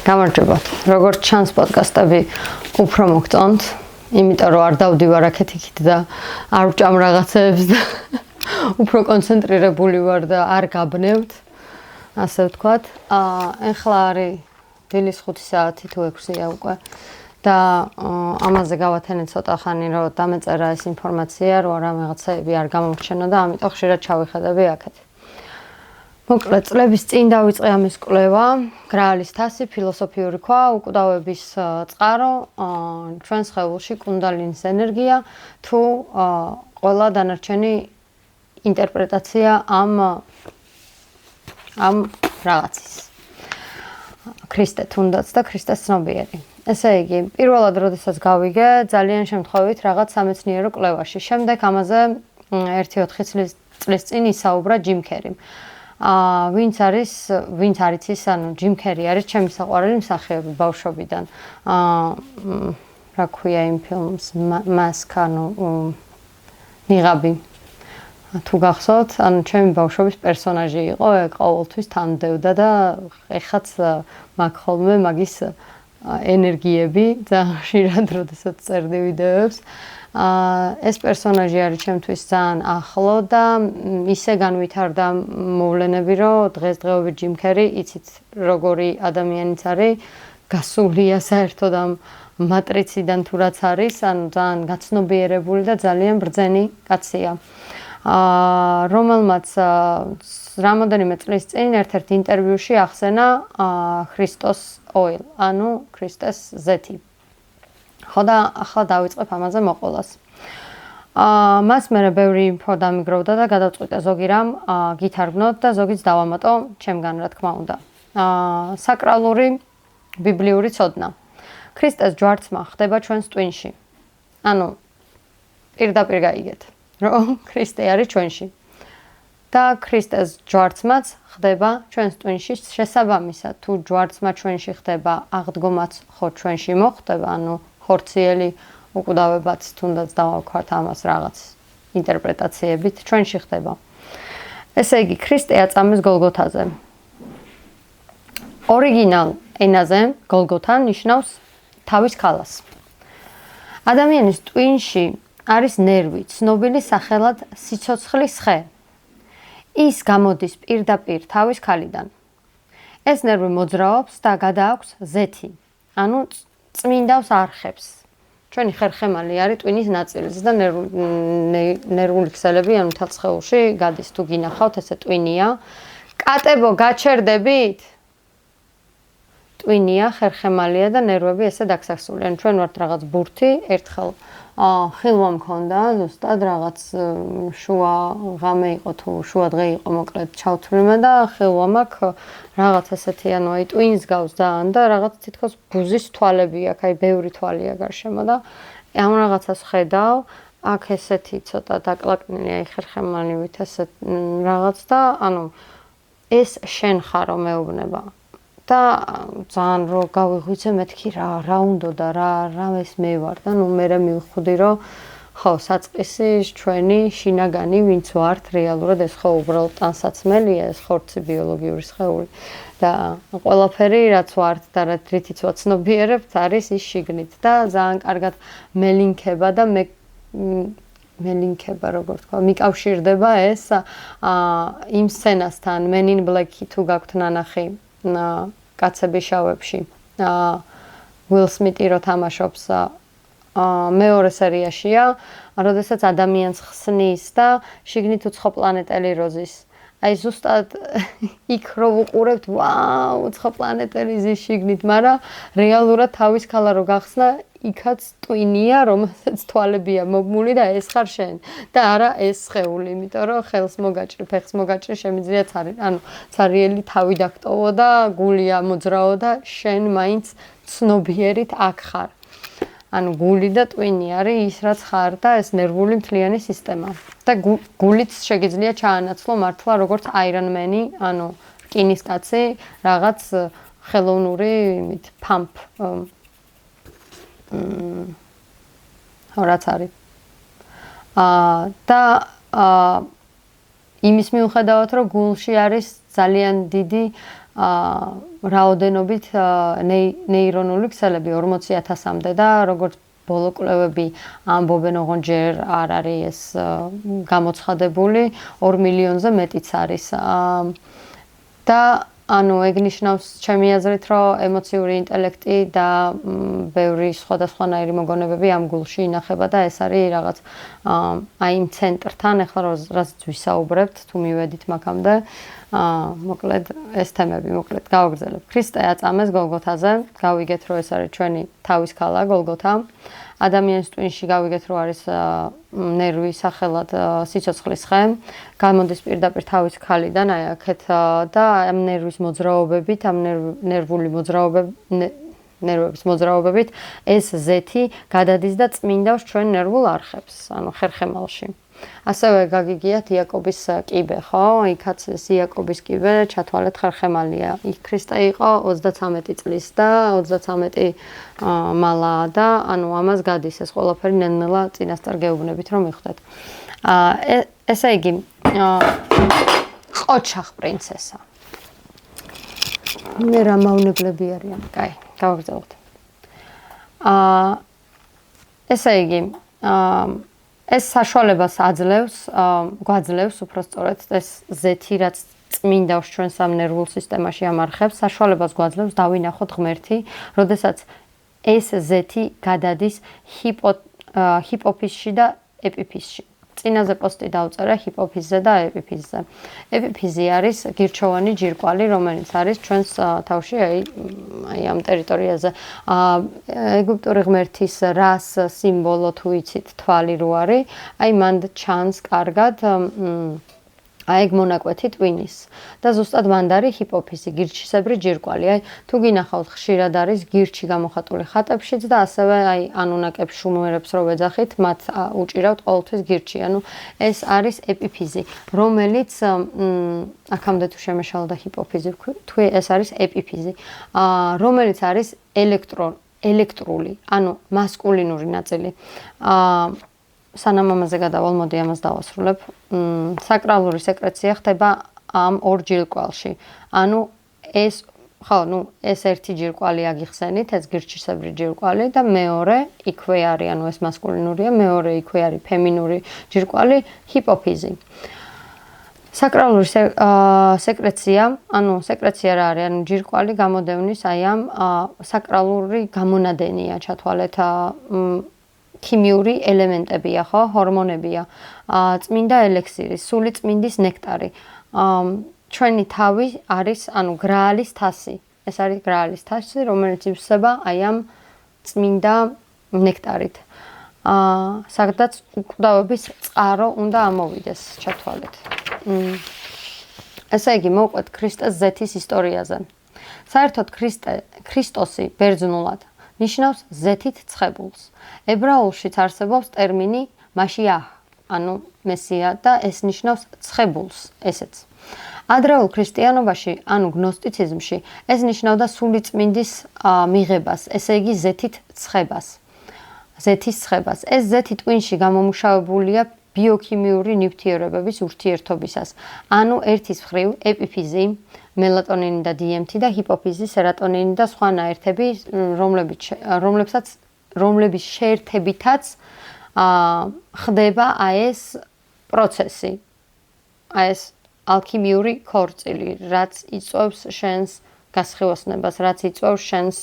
გამარჯობა. როგორც ჩანს პოდკასტები უფრო მოგწონთ, იმიტომ რომ არ დავდივარ აქეთ-იქით და არ ვჭამ რაღაცებს და უფრო კონცენტრირებული ვარ და არ გაბნევთ, ასე ვთქვათ. ეხლა არის დილის 5 საათი თუ 6-ია უკვე და ამაზე გავათენე ცოტა ხანი რომ დამეწერა ეს ინფორმაცია, რომ რაღაცები არ გამომრჩენო და ამიტომ ხშირად ჩავიხედები აქეთ. მოკლედ წლების წინ დავიწყე ამის კვლევა, გრაალის თასი, ფილოსოფიური ქვა, უკვდავების წყარო, ჩვენს სხეულში კუნდალინის ენერგია, თუ ყველა დანარჩენი ინტერპრეტაცია ამ რაღაცის. ქრისტე თუნდაც და ქრისტეს ცნობიერი. ესე იგი, პირველად როდესაც გავიგე, ძალიან შემთხვევით რაღაც სამეცნიერო კვლევაში. შემდეგ ამაზე 1-4 წლის წინ ისაუბრა ჯიმ კერიმ. ვინც არის ის, ჯიმ კერი არის ჩემი საყვარელი მსახიობი ბავშვობიდან. რა ქვია იმ ფილმს მასკ, ნიღაბი. თუ გახსოვთ, ჩემი ბავშვობის პერსონაჟი იყო, ყოველთვის თანდევდა და ეხაც მაქვს ხოლმე მაგის ენერგიები, ძალიან ხშირად როდესაც წერდი ვიდეოებს. ეს პერსონაჟი არის ჩემთვის ძალიან ახლო და ისე განვითარდა მოვლენები, რომ დღესდღეობით ჯიმ კერი, იცით როგორი ადამიანიც არის, გასულია საერთოდ ამ მატრიციდან თუ რაც არის, ძალიან გაცნობიერებული და ძალიან ბრძენი კაცია. რომელმაც რამოდენიმე წლის წინ ერთ-ერთ ინტერვიუში ახსენა ქრისტოს ოილ, ქრისტეს ზეთი. ხო და ახლა დავიწყებ ამაზე მოყოლას. მას მერე ბევრი ინფო დამიგროვდა და გადავწყვიტე ზოგი რამ გითარგმნოთ და ზოგიც დავამატო ჩემგან, რა თქმა უნდა. საკრალური ბიბლიური ცოდნა. ქრისტეს ჯვარცმა ხდება ჩვენს ტვინში. პირდაპირ გაიგეთ, რომ ქრისტე არის ჩვენში. და ქრისტეს ჯვარცმაც ხდება ჩვენს ტვინში შესაბამისად, თუ ჯვარცმა ჩვენში ხდება, აღდგომაც ხო ჩვენში მოხდება, ხორციელი უკვდავებაც თუნდაც დავავქვათ ამას რაღაც ინტერპრეტაციებით ჩვენში ხდება. ესე იგი, ქრისტე აწამეს გოლგოთაზე. ორიგინალ ენაზე გოლგოთა ნიშნავს თავის ქალას. ადამიანის ტვინში არის ნერვი, ცნობილი სახელად სიცოცხლის ხე. ის გამოდის პირდაპირ თავის ქალიდან. ეს ნერვი მოძრაობს და გადააქვს ზეთი, წმინდავს არხებს. ჩვენი ხერხემალი არის ტვინის ნაწილი და ნერვული ქსელები მთელ სხეულში გადის. თუ გინახავთ, ესე ტვინია. კატებო, გაჩერდებით? ტვინია, ხერხემალია და ნერვები ესე დაგსახსული. ჩვენ ვართ რაღაც ბურთი, ერთხელ ხილვა მქონდა, ზუსტად რაღაც შუა ღამე იყო თუ შუა დღე იყო, მოკლედ ჩავთვლიმე და ხილვა მაქვს რაღაც ესეთი, აი ტვინს გავს ძალიან და რაღაც თითქოს ბუზის თვალები აქვს, აი ბევრი თვალია გარშემო და ამ რაღაცას ხედავ, აქ ესეთი ცოტა დაკლაკნილი, აი ხერხემალივით ესეთ რაღაც და ეს შენ ხარო მეუბნება. და ძალიან რო გავიღვიძე მეთქი რა უნდა და რა ეს მე ვარ და მერე მივხვდი რომ ხო საწყისი ჩვენი შინაგანი ვინც ვართ რეალურად ეს ხო უბრალოდ ტანსაცმელია ეს ხორცი ბიოლოგიური სხეული და ყველაფერი რაც ვართ და რითიც ვაცნობიერებთ არის ის შიგნით და ძალიან კარგად მელინქება და მელინქება როგორ თქვა მიკავშირდება ეს იმ სცენასთან Men in Black-ი თუ გაქვთ ნანახი კაცების შავებში Will Smith-ი რო თამაშობს მეორე სერიაშია, როდესაც ადამიანს ხსნის და შიგნით უცხო პლანეტელი როზის. აი ზუსტად იქ რო უყურებთ, ვაუ, უცხო პლანეტელი ზის შიგნით, მაგრამ რეალურად თავის ქალა რო გახსნა, იქაც ტვინია, რომელსაც თვალებია მობმული და ეს ხარ შენ და არა ეს სხეული, იმიტომ რომ ხელს მოგაჭრი, ფეხს მოგაჭრი, შემიძლია ცარიელი თავი დაგტოვო და გული ამოძრაო და შენ მაინც ცნობიერით აქ ხარ. გული და ტვინი არის ის რაც ხარ და ეს ნერვული მთლიანი სისტემა. და გულიც შეგიძლია ჩაანაცვლო მართლა როგორც Iron Man-ი, რკინისკაცი, რაღაც ხელოვნური pump რაც არის. და იმის მიუხედავად, რომ გულში არის ძალიან დიდი რაოდენობით ნეირონული ქსელები 40,000-მდე და როგორც ბოლო კვლევები ამბობენ, ოღონდ ჯერ არ არის ეს გამოცხადებული, 2 მილიონზე მეტიც არის. და ანუ ეგ ნიშნავს ჩემი აზრით, რომ ემოციური ინტელექტი და ბევრი სხვადასხვანაირი მოგონებები ამ გულში ინახება და ეს არის რაღაც აი იმ ცენტრთან, ახლა რაც ვისაუბრებთ, თუ მივედით მაგამდე, მოკლედ ეს თემები მოკლედ გავაგრძელებ. ქრისტე აწამეს გოლგოთაზე, გავიგეთ, რომ ეს არის ჩვენი თავის ქალა გოლგოთა. ადამიანის ტვინში გავიგეთ, რომ არის ნერვი სახელად სიცოცხლის ხე, გამოდის პირდაპირ თავის ქალიდან, აი აქეთ და ამ ნერვის მოძრაობებით, ამ ნერვული ნერვების მოძრაობებით ეს ზეთი გადადის და წმინდავს ჩვენ ნერვულ არხებს, ანუ ხერხემალში. ასევე გაგიგიათ იაკობის კიბე, ხო? იქაც ეს იაკობის კიბე ჩათვალეთ ხერხემალია. იქ ქრისტე იყო 33 წლის და 33 მალა და ანუ ამას გადის ეს ყველაფერი ნელ-ნელა წინასწარ გეუბნებით რომ მიხვდეთ. ესე იგი ყოჩახ პრინცესა. მე რა მავნებლები არიან? კაი, გავაგრძელოთ. ესე იგი ეს საშუალებას გვაძლევს უпростоრად ეს ზეთი რაც წმინდავს ჩვენ სამ ნერვულ სისტემაში ამ არხებს საშუალებას გვაძლევს დავინახოთ ღმერთი, როდესაც ეს ზეთი გადადის ჰიპოფიზში და ეპიფიზში. წინაზე პოსტი დავწერე ჰიპოფიზზე და ეპიფიზზე. ეპიფიზი არის გირჩოვანი ჯირკვალი, რომელიც არის ჩვენს თავში აი ამ ტერიტორიაზე. ეგვიპტური ღმერთის რას სიმბოლო თუ იცით თვალი რო არის, აი მანდ ჩანს კარგად აი ეგ მონაკვეთი ტვინის და ზუსტად მანდ არის ჰიპოფიზი, გირჩისებრი ჯირკვალი. აი თუ გინახავთ ხშირად არის გირჩი გამოხატული ხატებშიც და ასევე აი ანუნაკებს შუმერებს რო ვეძახით, მათ უჭირავთ ყოველთვის გირჩი. ანუ ეს არის ეპიფიზი, რომელიც აქამდე თუ შემეშალდა ჰიპოფიზი, თუ ეს არის ეპიფიზი, რომელიც არის ელექტრული, ანუ მასკულინური ნაწილი. სანამ ამაზე გადავალ, მოდი ამას დავასრულებ. საკრალური სეკრეცია ხდება ამ ორ ჯირკვალში. ანუ ეს ერთი ჯირკვალი აგიხსენით, ეს გირჩისებრი ჯირკვალი და მეორე იქვე არის, ანუ ეს მასკულინურია, მეორე იქვე არის ფემინური ჯირკვალი, ჰიპოფიზი. საკრალური სეკრეცია, ანუ სეკრეცია რა არის? ანუ ჯირკვალი გამოდევნის აი ამ საკრალური გამონადენია, ჩათვალეთ ქიმიური ელემენტებია, ხო, ჰორმონებია, წმინდა ელექსირი, სული წმინდის ნექტარი. ჩვენი თავი არის, ანუ გრაალის თასი. ეს არის გრაალის თასი, რომელიც ივსება აი ამ წმინდა ნექტარით. სადაც უკვდავების წყარო უნდა ამოვიდეს, ჩათვალეთ. ესე იგი, მოვყვეთ ქრისტეს ზეთის ისტორიაზე. საერთოდ ქრისტოსი ბერძნულად ნიშნავს ზეთით ცხებულს. ებრაულშიც არსებობს ტერმინი მაშიაჰ, ანუ მესია და ეს ნიშნავს ცხებულს, ესეც. ადრეულ ქრისტიანობაში, ანუ გნოსტიციზმში, ეს ნიშნავდა სული წმინდის მიღებას, ესე იგი ზეთის ცხებას. ეს ზეთი ტვინში გამომუშავებულია ბიოქიმიური ნივთიერებების ურთიერთობისას. ანუ ერთის მხრივ ეპიფიზი, მელატონინი და DMT და ჰიპოფიზი, სერატონინი და სხვა ნაერთები, რომლების შეერთებითაც ხდება აი ეს პროცესი. აი ეს ალქიმიური ქორწილი, რაც იწვევს შენს გასხივოსნებას, რაც იწვევს შენს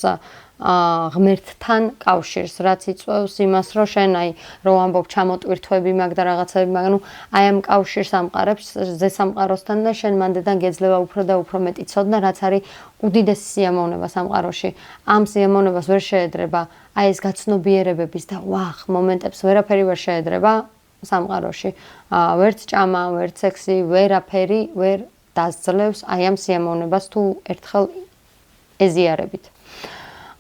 ღმერთთან კავშირს, რაც იწვევს იმას, რომ შენ აი რო ამბობ ჩამოტვირთვები მაგ და რაღაცები მაგ, ანუ აი ამ კავშირს ამყარებს ზესამყაროსთან და შენ მანდედან გეძლევა უფრო და უფრო მეტი ცოდნა, რაც არის უდიდესი სიამოვნება სამყაროში. ამ სიამოვნებას ვერ შეედრება აი ეს გაცნობიერებების და ვახ მომენტებს ვერაფერი ვერ შეედრება სამყაროში. ვერც ჭამა, ვერც სექსი, ვერაფერი ვერ დასძლევს აი ამ სიამოვნებას თუ ერთხელ ეზიარებით.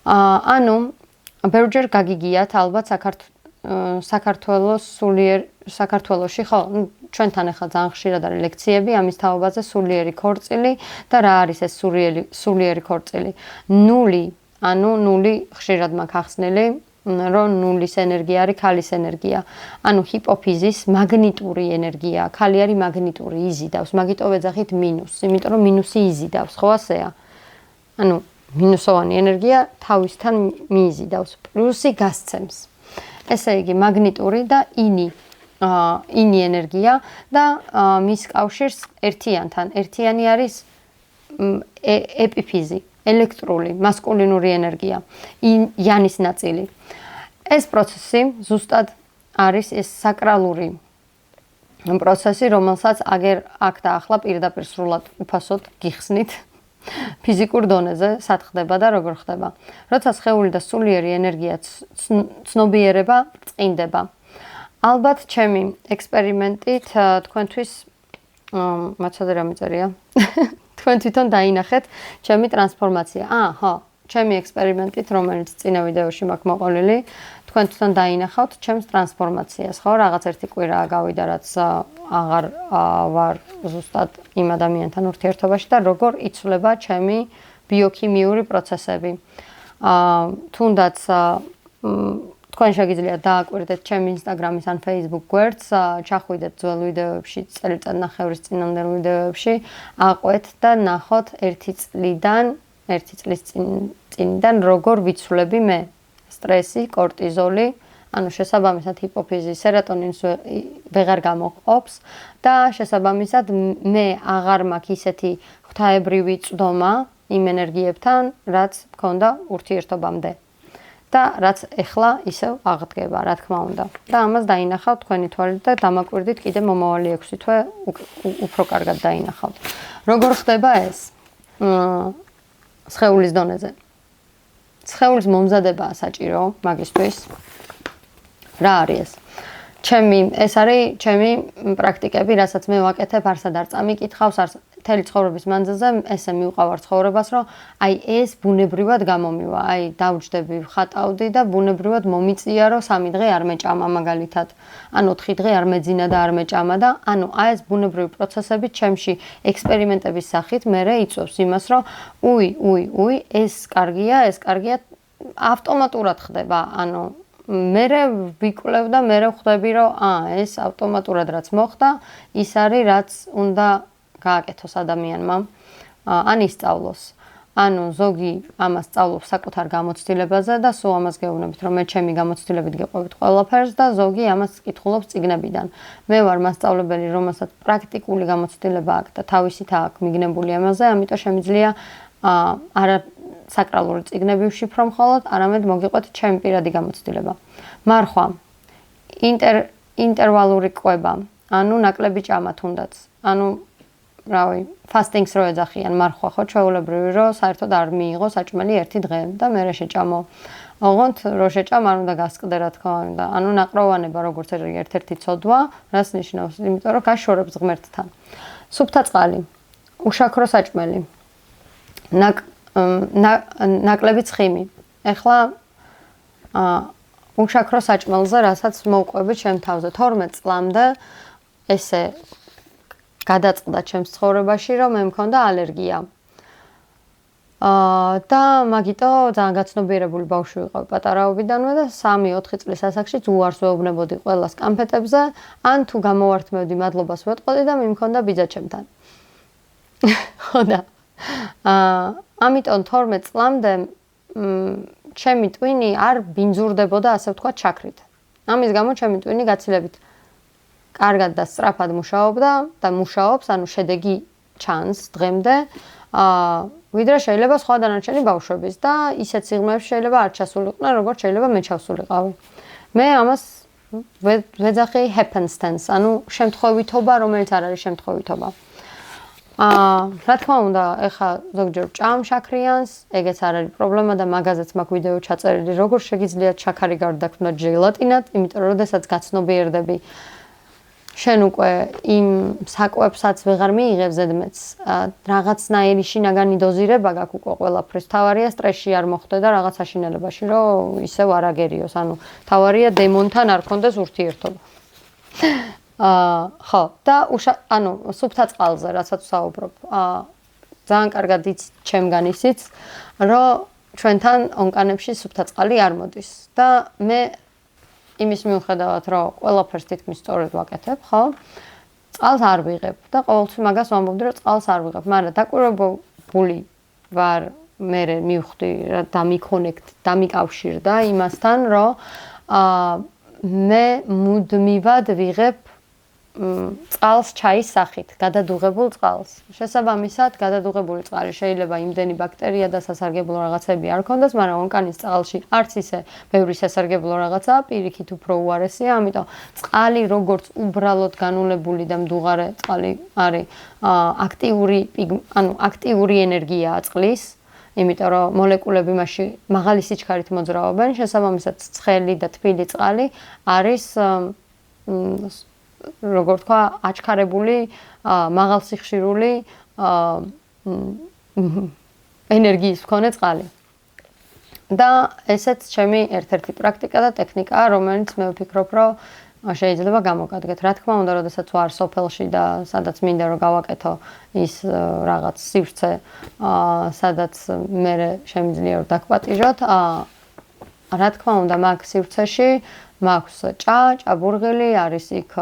ანუ ბევრჯერ გაგიგიათ ალბათ საქართველოში, ხო, ჩვენთან ახლა ძალიან ხშირად არის ლექციები ამის თაობაზე, სულიერი ქორწილი და რა არის ეს სულიერი ქორწილი? ნული, ანუ ნული ხშირად მაქვს ახსნილი, რომ ნულის ენერგია არის ქალის ენერგია. ანუ ჰიპოფიზის მაგნიტური ენერგია, ქალი არის მაგნიტური, იზიდავს, მაგიტო ვეძახით მინუსს, იმიტომ რომ მინუსი იზიდავს, ხო ასეა? ანუ მინუსოვანი ენერგია თავისთან მიიზიდავს, პლუსი გასცემს. ესე იგი მაგნიტური და ინი ენერგია და მის კავშირს ერთიანთან. ერთიანი არის ეპიფიზი, ელექტრული, მასკულინური ენერგია, იანის ნაწილი. ეს პროცესი ზუსტად არის ეს საკრალური პროცესი, რომელსაც აქ და ახლა პირდაპირ სრულად უფასოდ გიხსნით ფიზიკურ დონეზე, სად ხდება და როგორ ხდება. როცა სხეული და სულიერი ენერგია ცნობიერება, წინდება. ალბათ ჩემი ექსპერიმენტით თქვენთვის მაცადე რა მიწერია? თქვენ თვითონ დაინახეთ ჩემი ტრანსფორმაცია. ხო, ჩემი ექსპერიმენტით, რომელიც წინა ვიდეოში მაქვს მოყოლილი, თქვენ თვითონ დაინახავთ ჩემს ტრანსფორმაციას, ხო? რაღაც ერთი კვირაა გავიდა, რაც აღარ ვარ ზუსტად იმ ადამიანთან ურთიერთობაში და როგორ იცვლება ჩემი ბიოქიმიური პროცესები. თუნდაც თქვენ შეგიძლიათ დააკვირდეთ ჩემი Instagram-ის ან Facebook გვერდს, ჩახვიდეთ ძველ ვიდეოებში, წელიწადნახევრის წინანდელ ვიდეოებში, აყვეთ და ნახოთ ერთი წლის წინიდან როგორ ვიცვლები მე სტრესი, კორტიზოლი, ანუ შესაბამისად ჰიპოფიზის სეროტონინს ვეღარ გამოყოფს და შესაბამისად მე აღარ მაქვს ისეთი ღვთაებრივი წვდომა იმ ენერგიებთან, რაც მქონდა ურთიერთობამდე. და რაც ეხლა ისევ აღდგება, რა თქმა უნდა. და ამას დაინახავთ თქვენი თვალით და დამაკვირდით კიდე მომავალი 6 თვე უფრო კარგად დაინახავთ. როგორ ხდება ეს? სხეულის დონეზე. სხეულის მომზადებაა საჭირო მაგისთვის. რა არის ეს? ეს არის ჩემი პრაქტიკები, რასაც მე ვაკეთებ, არსად არ წამიკითხავს, მთელი ცხოვრების მანძილზე ესე მივყავარ ცხოვრებას, რომ ეს ბუნებრივად გამომივა. დავჯდები, ვხატავდი და ბუნებრივად მომიწია, რომ 3 დღე არ მეჭამა მაგალითად. ან 4 დღე არ მეძინა და არ მეჭამა და ეს ბუნებრივი პროცესები ჩემში ექსპერიმენტების სახით მერე იწვევს იმას, რომ ეს კარგია, ავტომატურად ხდება. მერე ვიკვლევ და მერე ვხვდები, რომ ეს ავტომატურად რაც მოხდა, ის არის რაც უნდა გააკეთოს ადამიანმა, ან ისწავლოს. ზოგი ამას სწავლობს საკუთარ გამოცდილებაზე და სულ ამას გეუბნებით, რომ მე ჩემი გამოცდილებით გეყვებით ყველაფერს და ზოგი ამას კითხულობს წიგნებიდან. მე ვარ მასწავლებელი, რომელსაც პრაქტიკული გამოცდილება აქვს და თავისით აქვს მიგნებული ამაზე, ამიტომ შემიძლია არა საკრალური წიგნები ვშიფრო მხოლოდ, არამედ მოგიყვეთ ჩემი პირადი გამოცდილება. მარხვა, ინტერვალური კვება, ნაკლები ჭამა თუნდაც, ფასტინგს რო ეძახიან მარხვა, ხო, ჩვეულებრივი, რომ საერთოდ არ მიიღო საჭმელი 1 დღე და მერე შეჭამო. ოღონდ რო შეჭამ, არ უნდა გასკდე, რა თქმა უნდა. ნაყროვანება როგორც ერთ-ერთი ცოდვა, რას ნიშნავს? იმიტომ რომ გაშორებს ღმერთთან. სუფთა წყალი, უშაქრო საჭმელი, ნაკლები ცხიმი. ეხლა უშაქრო საჭმელზე, რასაც მოვყვებით ჩემ თავზე 12 წლამდე, ესე გადაწყდა ჩემს ცხოვრებაში, რომ მე მქონდა ალერგია. და მაგიტო ძალიან გაცნობიერებული ბავშვი ვიყავ პატარაობიდანვე და 3-4 წლის ასაკშიც უარს ვეუბნებოდი ყველას კამფეტებზე, ან თუ გამოვართმევდი მადლობას ვეტყოდი და მიმქონდა ბიძა ჩემთან. ხო და ამიტომ 12 წლამდე ჩემი ტვინი არ ბინძურდებოდა, ასე ვთქვათ, ჩაქრით. ამის გამო ჩემი ტვინი გაცილებით კარგად და სწრაფად მუშაობდა და მუშაობს, შედეგი ჩანს დღემდე, ვიდრე შეიძლება სხვა დანარჩენი ბავშვების და ისეთ სიღრმეებში შეიძლება არ ჩასულიყვნენ, როგორც შეიძლება მე ჩავსულიყავი. მე ამას ვეძახი happenstance, შემთხვევითობა, რომელიც არ არის შემთხვევითობა. რა თქმა უნდა, ეხლა ზოგჯერ ჭამ შაქრიანს, ეგეც არ არის პრობლემა და მაგაზეც მაქვს ვიდეო ჩაწერილი, როგორ შეგიძლიათ შაქარი გარდაქმნა ჟელატინად, იმიტომ რომ როდესაც გაცნობიერდები შენ უკვე იმ საკვებსაც ვეღარ მიიღებ ზედმეტს, რაღაცნაირი შინაგანი დოზირება გაქვს უკვე ყველაფრის. თავარია სტრესში არ მოხვდე და რაღაც საშინელებაში, რომ ისევ არ აგერიოს. თავარია დემონთან არ ქონდეს ურთიერთობა. ხო, და სუფთა წყალზე, რასაც ვსაუბრობ. ძალიან კარგად იცით ჩემგან ისიც, რომ ჩვენთან ონკანებში სუფთა წყალი არ მოდის და მე იმის მიუხედავად, რომ ყველაფერს თითქმის სწორად ვაკეთებ, ხო? წყალს არ ვიღებ და ყოველთვის მაგას ვამბობდი, რომ წყალს არ ვიღებ, მაგრამ დაკვირვებული ვარ მე მივხვდი რა დამიკავშირდა იმასთან, რომ მე მუდმივად ვიღებ წყალს ჩაის სახით, გადადუღებულ წყალს. შესაბამისად, გადადუღებული წყალი შეიძლება იმდენი ბაქტერია და სასარგებლო რაღაცები არ ქონდეს, მაგრამ ონკანის წყალში არც ისე ბევრი სასარგებლო რაღაცაა, პირიქით უფრო უარესია, ამიტომ წყალი როგორც უბრალოდ განულებული და მდუღარე წყალი არის აქტიური ენერგიაა წყლის, იმიტომ რომ მოლეკულები მასში მაღალი სიჩქარით მოძრაობენ, შესაბამისად, ცხელი და თბილი წყალი არის როგორ თქვა, აჩქარებული, მაღალსიხშირული ენერგიის მქონე წყალი. და ესეც ჩემი ერთ-ერთი პრაქტიკა და ტექნიკაა, რომელიც მე ვფიქრობ, რომ შეიძლება გამოვადგეთ. რა თქმა უნდა, როდესაც ვარ სოფელში და სადაც მინდა რომ გავაკეთო ის რაღაც სივრცე, სადაც მე შემიძლია რომ დაგვატიჟოთ, რა თქმა უნდა, მაგ სივრცეში მაქვს ჭაბურღილი, არის იქ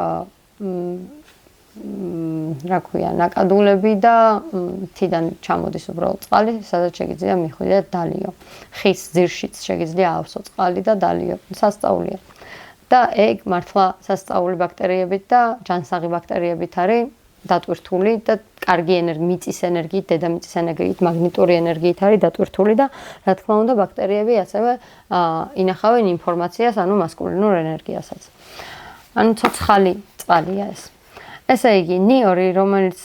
რა ქვია, ნაკადულები და თიდან ჩამოდის უბრალოდ წყალი, სადაც შეგიძლია მიხვიდეთ დალიო. ხის ძირშიც შეგიძლია ავსო წყალი და დალიო. სასწაულია. და ეგ მართლა სასწაული ბაქტერიებით და ჯანსაღი ბაქტერიებით არის დატვირთული და კარგი მიწის ენერგიით, დედამიწის ენერგიით, მაგნიტური ენერგიით არის დატვირთული და რა თქმა უნდა ბაქტერიები ასევე ინახავენ ინფორმაციას, ანუ მასკულინურ ენერგიასაც. ანუ ცოცხალი წყალია ეს. ესე იგი, ნიორი, რომელიც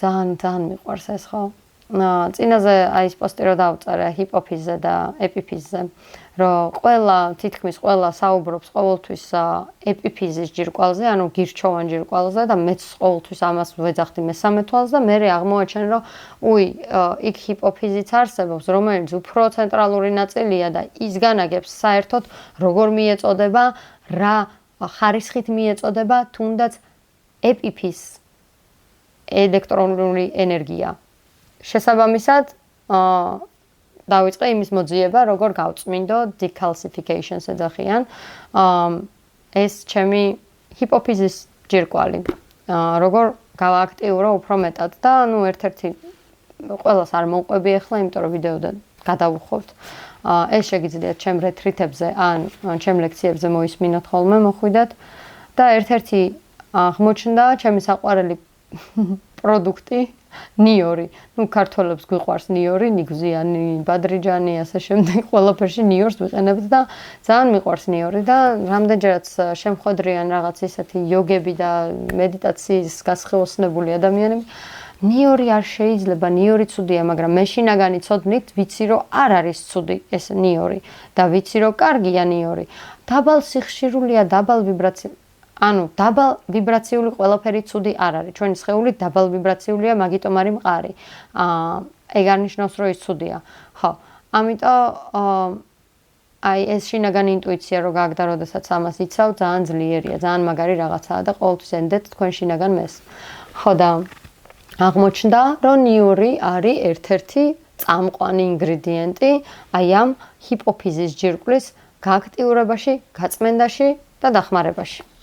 ძალიან მიყვარს ეს, ხო? წინაზე აი ეს პოსტი რო დავწერე ჰიპოფიზზე და ეპიფიზზე, რომ თითქმის ყველა საუბრობს ყოველთვის ეპიფიზის ჯირკვალზე, ანუ გირჩოვან ჯირკვალზე და მეც ყოველთვის ამას ვეძახდი მესამე თვალს და მე აღმოაჩენ, რომ იქ ჰიპოფიზიც არსებობს, რომელიც უფრო ცენტრალური ნაწილია და ის განაგებს საერთოდ როგორ მიეწოდება, რა ხარისხით მიეწოდება, თუნდაც ეპიფიზ ელექტრონული ენერგია. შესაბამისად, დავიწყე იმის მოძიება, როგორ გავწმინდო decalcification-ს ეძახიან. ეს ჩემი ჰიპოფიზის ჯირკვალი. როგორ გავააქტიურო უფრო მეტად და ერთ-ერთი ყველას არ მოვყვები ახლა, იმიტომ რომ ვიდეოდან გადავუხობთ. ეს შეგიძლიათ ჩემ რეტრიტებზე ან ჩემ ლექციებზე მოისმინოთ ხოლმე, მოხვიდეთ და ერთ-ერთი აღმოჩნდა ჩემი საყვარელი პროდუქტი ნიორი. ქართველებს გვიყვარს ნიორი, ნიგზიანი, ბადრიჯანი, ასე შემდეგ, ყველაფერში ნიორს ვიყენებთ და ძალიან მიყვარს ნიორი და რამდენჯერაც შემხვედრიან რაღაც ისეთი იოგები და მედიტაციის გასხეოსნებული ადამიანები, ნიორი არ შეიძლება, ნიორი ცუდია, მაგრამ მე შინაგანი ცოდნით ვიცი, რომ არ არის ცუდი ეს ნიორი და ვიცი, რომ კარგია ნიორი. დაბალ სიხშირულია, დაბალ ვიბრაციული ანუ დაბალ ვიბრაციული ყველაფერი ცუდი არ არის. ჩვენი სხეული დაბალ ვიბრაციულია, მაგიტომ არის მყარი. ეგ არ ნიშნავს, რომ ის ცუდია. ხო, ამიტომ აი ეს შინაგანი ინტუიცია რო გააგდა, როდესაც ამას იცავ, ძალიან ძლიერია, ძალიან მაგარი რაღაცაა და ყოველთვის ენდეთ თქვენ შინაგან მეს. ხო და აღმოჩნდა, რომ ნიორი არის ერთ-ერთი წამყვანი ინგრედიენტი აი ამ ჰიპოფიზის ჯირკვლის გააქტიურებაში, გაწმენდაში და დახმარებაში.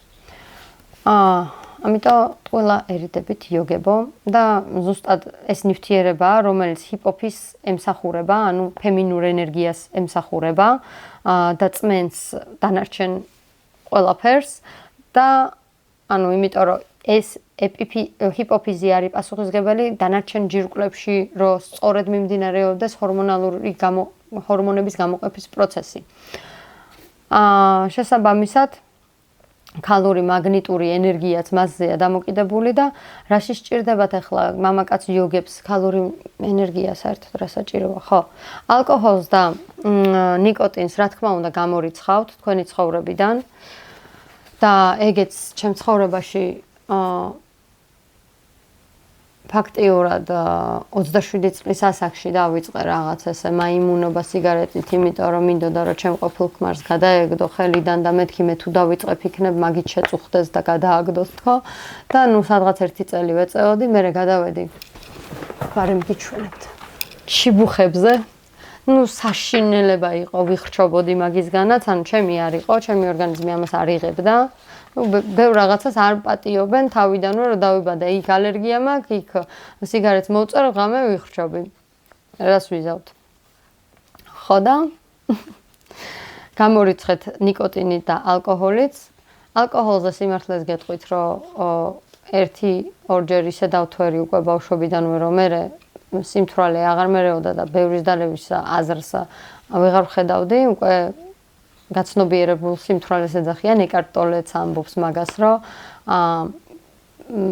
ამიტომ ყველა ერიდებით იოგებო და ზუსტად ეს ნივთიერებაა, რომელიც ჰიპოფიზს ემსახურება, ანუ ფემინურ ენერგიას ემსახურება და წმენს დანარჩენ ყველაფერს და ანუ იმიტომ რომ ეს ჰიპოფიზი არის პასუხისმგებელი დანარჩენ ჯირკვლებში, რომ სწორედ მიმდინარეობდეს ჰორმონების გამოყოფის პროცესი. შესაბამისად ქალური მაგნიტური ენერგიაც მასზეა დამოკიდებული და რაში სჭირდებათ ახლა მამაკაც იოგებს ქალური ენერგია საერთოდ რა საჭიროა, ხო? ალკოჰოლს და ნიკოტინს რა თქმა უნდა გამორიცხავთ თქვენი ცხოვრებიდან და ეგეც ჩემ ცხოვრებაში ფაქტიურად 27 წლის ასაკში დავიწყე რაღაც ესე მაიმუნობა სიგარეტით, იმიტომ რომ მინდოდა რომ ჩემ ყოფილქმარს გადაეგდო ხელიდან და მეთქი მე თუ დავიწყებ იქნებ მაგით შეწუხდეს და გადააგდოს თქო და სადღაც 1 წელი ვეწეოდი, მერე გადავედი ფარემ გიჩვენებთ შიბუხებზე, საშინელება იყო, ვიხრჩობოდი მაგისგანაც, ანუ ჩემი არ იყო, ჩემი ორგანიზმი ამას არ იღებდა. ბევრ რაღაცას არ პატიობენ თავიდანვე რომ დავიბადე, იქ ალერგია მაქვს, იქ სიგარეტს მოვწერ, ღამე ვიხრჩობი. რას ვიზავთ? ხო და გამორიცხეთ ნიკოტინი და ალკოჰოლიც. ალკოჰოლზე სიმართლეს გეტყვით, რომ ერთი-ორჯერ ისე დავთვერი უკვე ბავშვობიდანვე, რომ მე სიმთვრალე აღარ მერეოდა და ბევრის დალევის აზრს ვეღარ ვხედავდი, უკვე გაცნობიერებულ სიმთვრალეს ეძახიან, ეკარტ ტოლეც ამბობს მაგას, რომ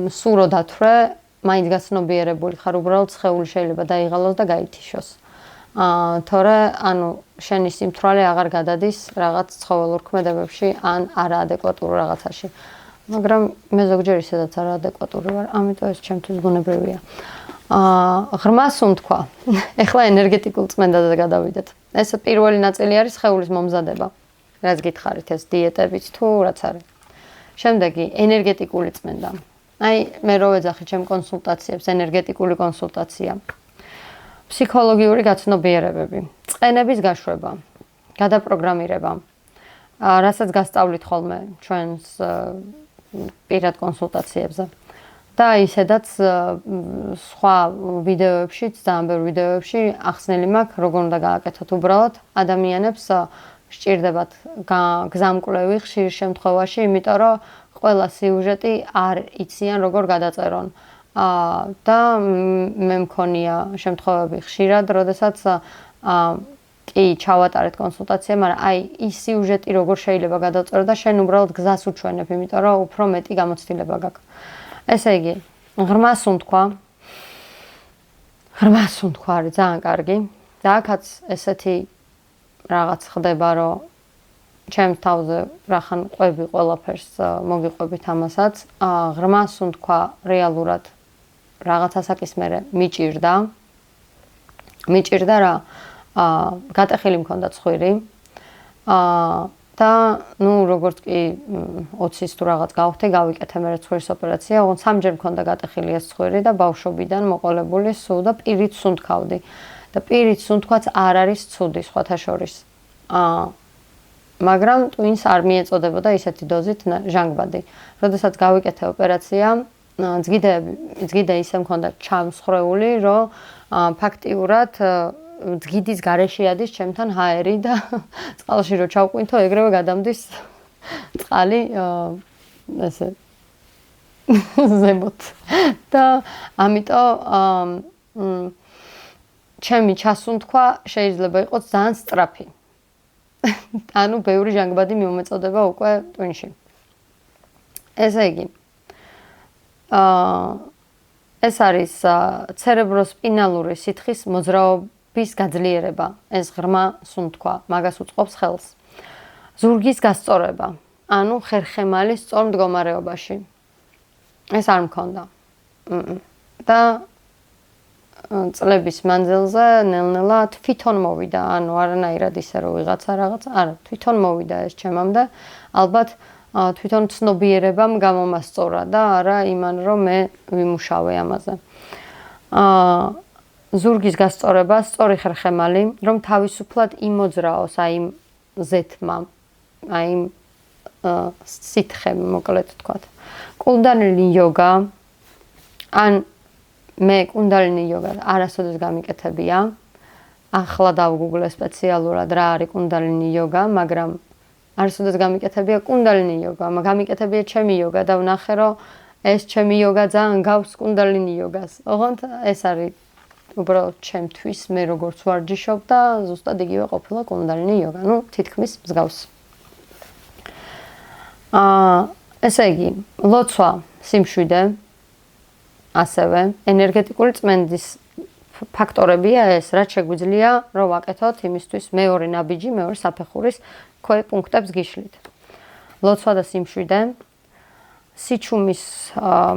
სულ რო დათვრე, მაინც გაცნობიერებული ხარ, უბრალოდ სხეული შეიძლება დაიღალოს და გაითიშოს. თორე ანუ შენი სიმთვრალე აღარ გადადის რაღაც ცხოველურ ქმედებებში ან არაადეკვატურ რაღაცაში. მაგრამ მე ზოგჯერ ისედაც არაადეკვატური ვარ, ამიტომ ეს ჩემთვის ბუნებრივია. ღრმას უთქვა. ეხლა ენერგეტიკულ წმენდაზე გადავიდეთ. ეს პირველი ნაწილი არის სხეულის მომზადება. რაც გითხარით, ეს დიეტებით თუ რაც არის. შემდეგი ენერგეტიკული წმენდა. აი მე რო ვეძახი ჩემ კონსულტაციებს, ენერგეტიკული კონსულტაცია. ფსიქოლოგიური გაცნობიერებები, წყენების გაშვება, გადაპროგრამირება, რასაც გასწავლით ხოლმე ჩვენს პირად კონსულტაციებზე. და ისედაც სხვა ვიდეოებშიც, ძალიან ბევრ ვიდეოებში ახსნელი მაქვს, როგორ უნდა გააკეთოთ უბრალოდ ადამიანებს სჭირდებათ გზამკვლევი ხშირ შემთხვევაში, იმიტომ რომ ყველა სიუჟეტი არ იციან როგორ გადაწერონ. და მე მქონია შემთხვევები ხშირად, როდესაც კი ჩავატარეთ კონსულტაცია, მაგრამ აი ის სიუჟეტი როგორ შეიძლება გადავწერო და შენ უბრალოდ გზას უჩვენებ, იმიტომ რომ უფრო მეტი გამოცდილება გაქვს. ესე იგი, ღრმას უთქვა. ღრმას უთქვა არის ძალიან კარგი. და აქაც ესეთი რაღაც ხდება, რომ ჩემს თავზე რახან ყვები ყველაფერს მოგიყვებით ამასაც. ღრმას უთქვა რეალურად რაღაც ასაკის მერე მიჭირდა. მიჭირდა რა გატეხილი მქონდა ცხვირი. და ნუ როგორც კი 20-ის თუ რაღაც გავხდი, გავიკეთე მე ცხვირის ოპერაცია, ოღონდ 3-ჯერ მქონდა გატეხილი ეს ცხვირი და ბავშვობიდან მოყოლებული სულ და პირით სუნთქავდი. და პირით სუნთქვაც არ არის ცუდი სხვათა შორის. მაგრამ ტვინს არ მიეწოდებოდა ისეთი დოზით ჟანგბადი. როდესაც გავიკეთე ოპერაცია, ძგიდე ისე მქონდა ჩამსხრეული, რომ ფაქტიურად ძგიდის გარეშე ადის ჩემთან ჰაერი და წყალში რო ჩავყვინთო, ეგრევე გადამდის წყალი ესე ზემოთ. და ამიტომ ჩემი ჩასუნთქვა შეიძლება იყოს ძალიან სწრაფი. ანუ ბევრი ჟანგბადი მიუმეწოდება უკვე ტვინში. ესე იგი ეს არის ცერებროსპინალური სითხის მოძრაობის გაძლიერება. ეს ღრმა სუნთქვა, მაგას უწყობს ხელს. ზურგის გასწორება, ანუ ხერხემალი სწორ მდგომარეობაში. ეს არ მქონდა. და წლების მანძილზე ნელ-ნელა თვითონ მოვიდა, ანუ არანაირად ისე რომ ვიღაცა რაღაც, არა, თვითონ მოვიდა ეს ჩემამდე. ალბათ თვითონ ცნობიერებამ გამომასწორა და არა იმან რომ მე ვიმუშავე ამაზე. ზურგის გასწორება, სწორი ხერხემალი, რომ თავისუფლად იმოძრაოს აი იმ ზეთმა, აი იმ სითხემ, მოკლედ ვთქვათ. კუნდალინი იოგა, ან მე კუნდალინი იოგა არასოდეს გამიკეთებია. ახლა დავგუგლე სპეციალურად რა არის კუნდალინი იოგა, მაგრამ არასოდეს გამიკეთებია კუნდალინი იოგა, გამიკეთებია ჩემი იოგა და ვნახე რომ ეს ჩემი იოგა ძალიან გავს კუნდალინი იოგას. ოღონდ ეს არის უბრალოდ ჩემთვის, მე როგორც ვარჯიშობ და ზუსტად იგივე ყოფილა კუნდალინი იოგა. ნუ თითქმის მსგავსი. ესე იგი, ლოცვა, სიმშვიდე, ასევე ენერგეტიკული წმენდის ფაქტორებია ეს, რაც შეგვიძლია რომ ვაკეთოთ იმისთვის მეორე ნაბიჯი, მეორე საფეხურის პუნქტებს გიშლით. ლოცვა და სიმშვიდე, სიჩუმის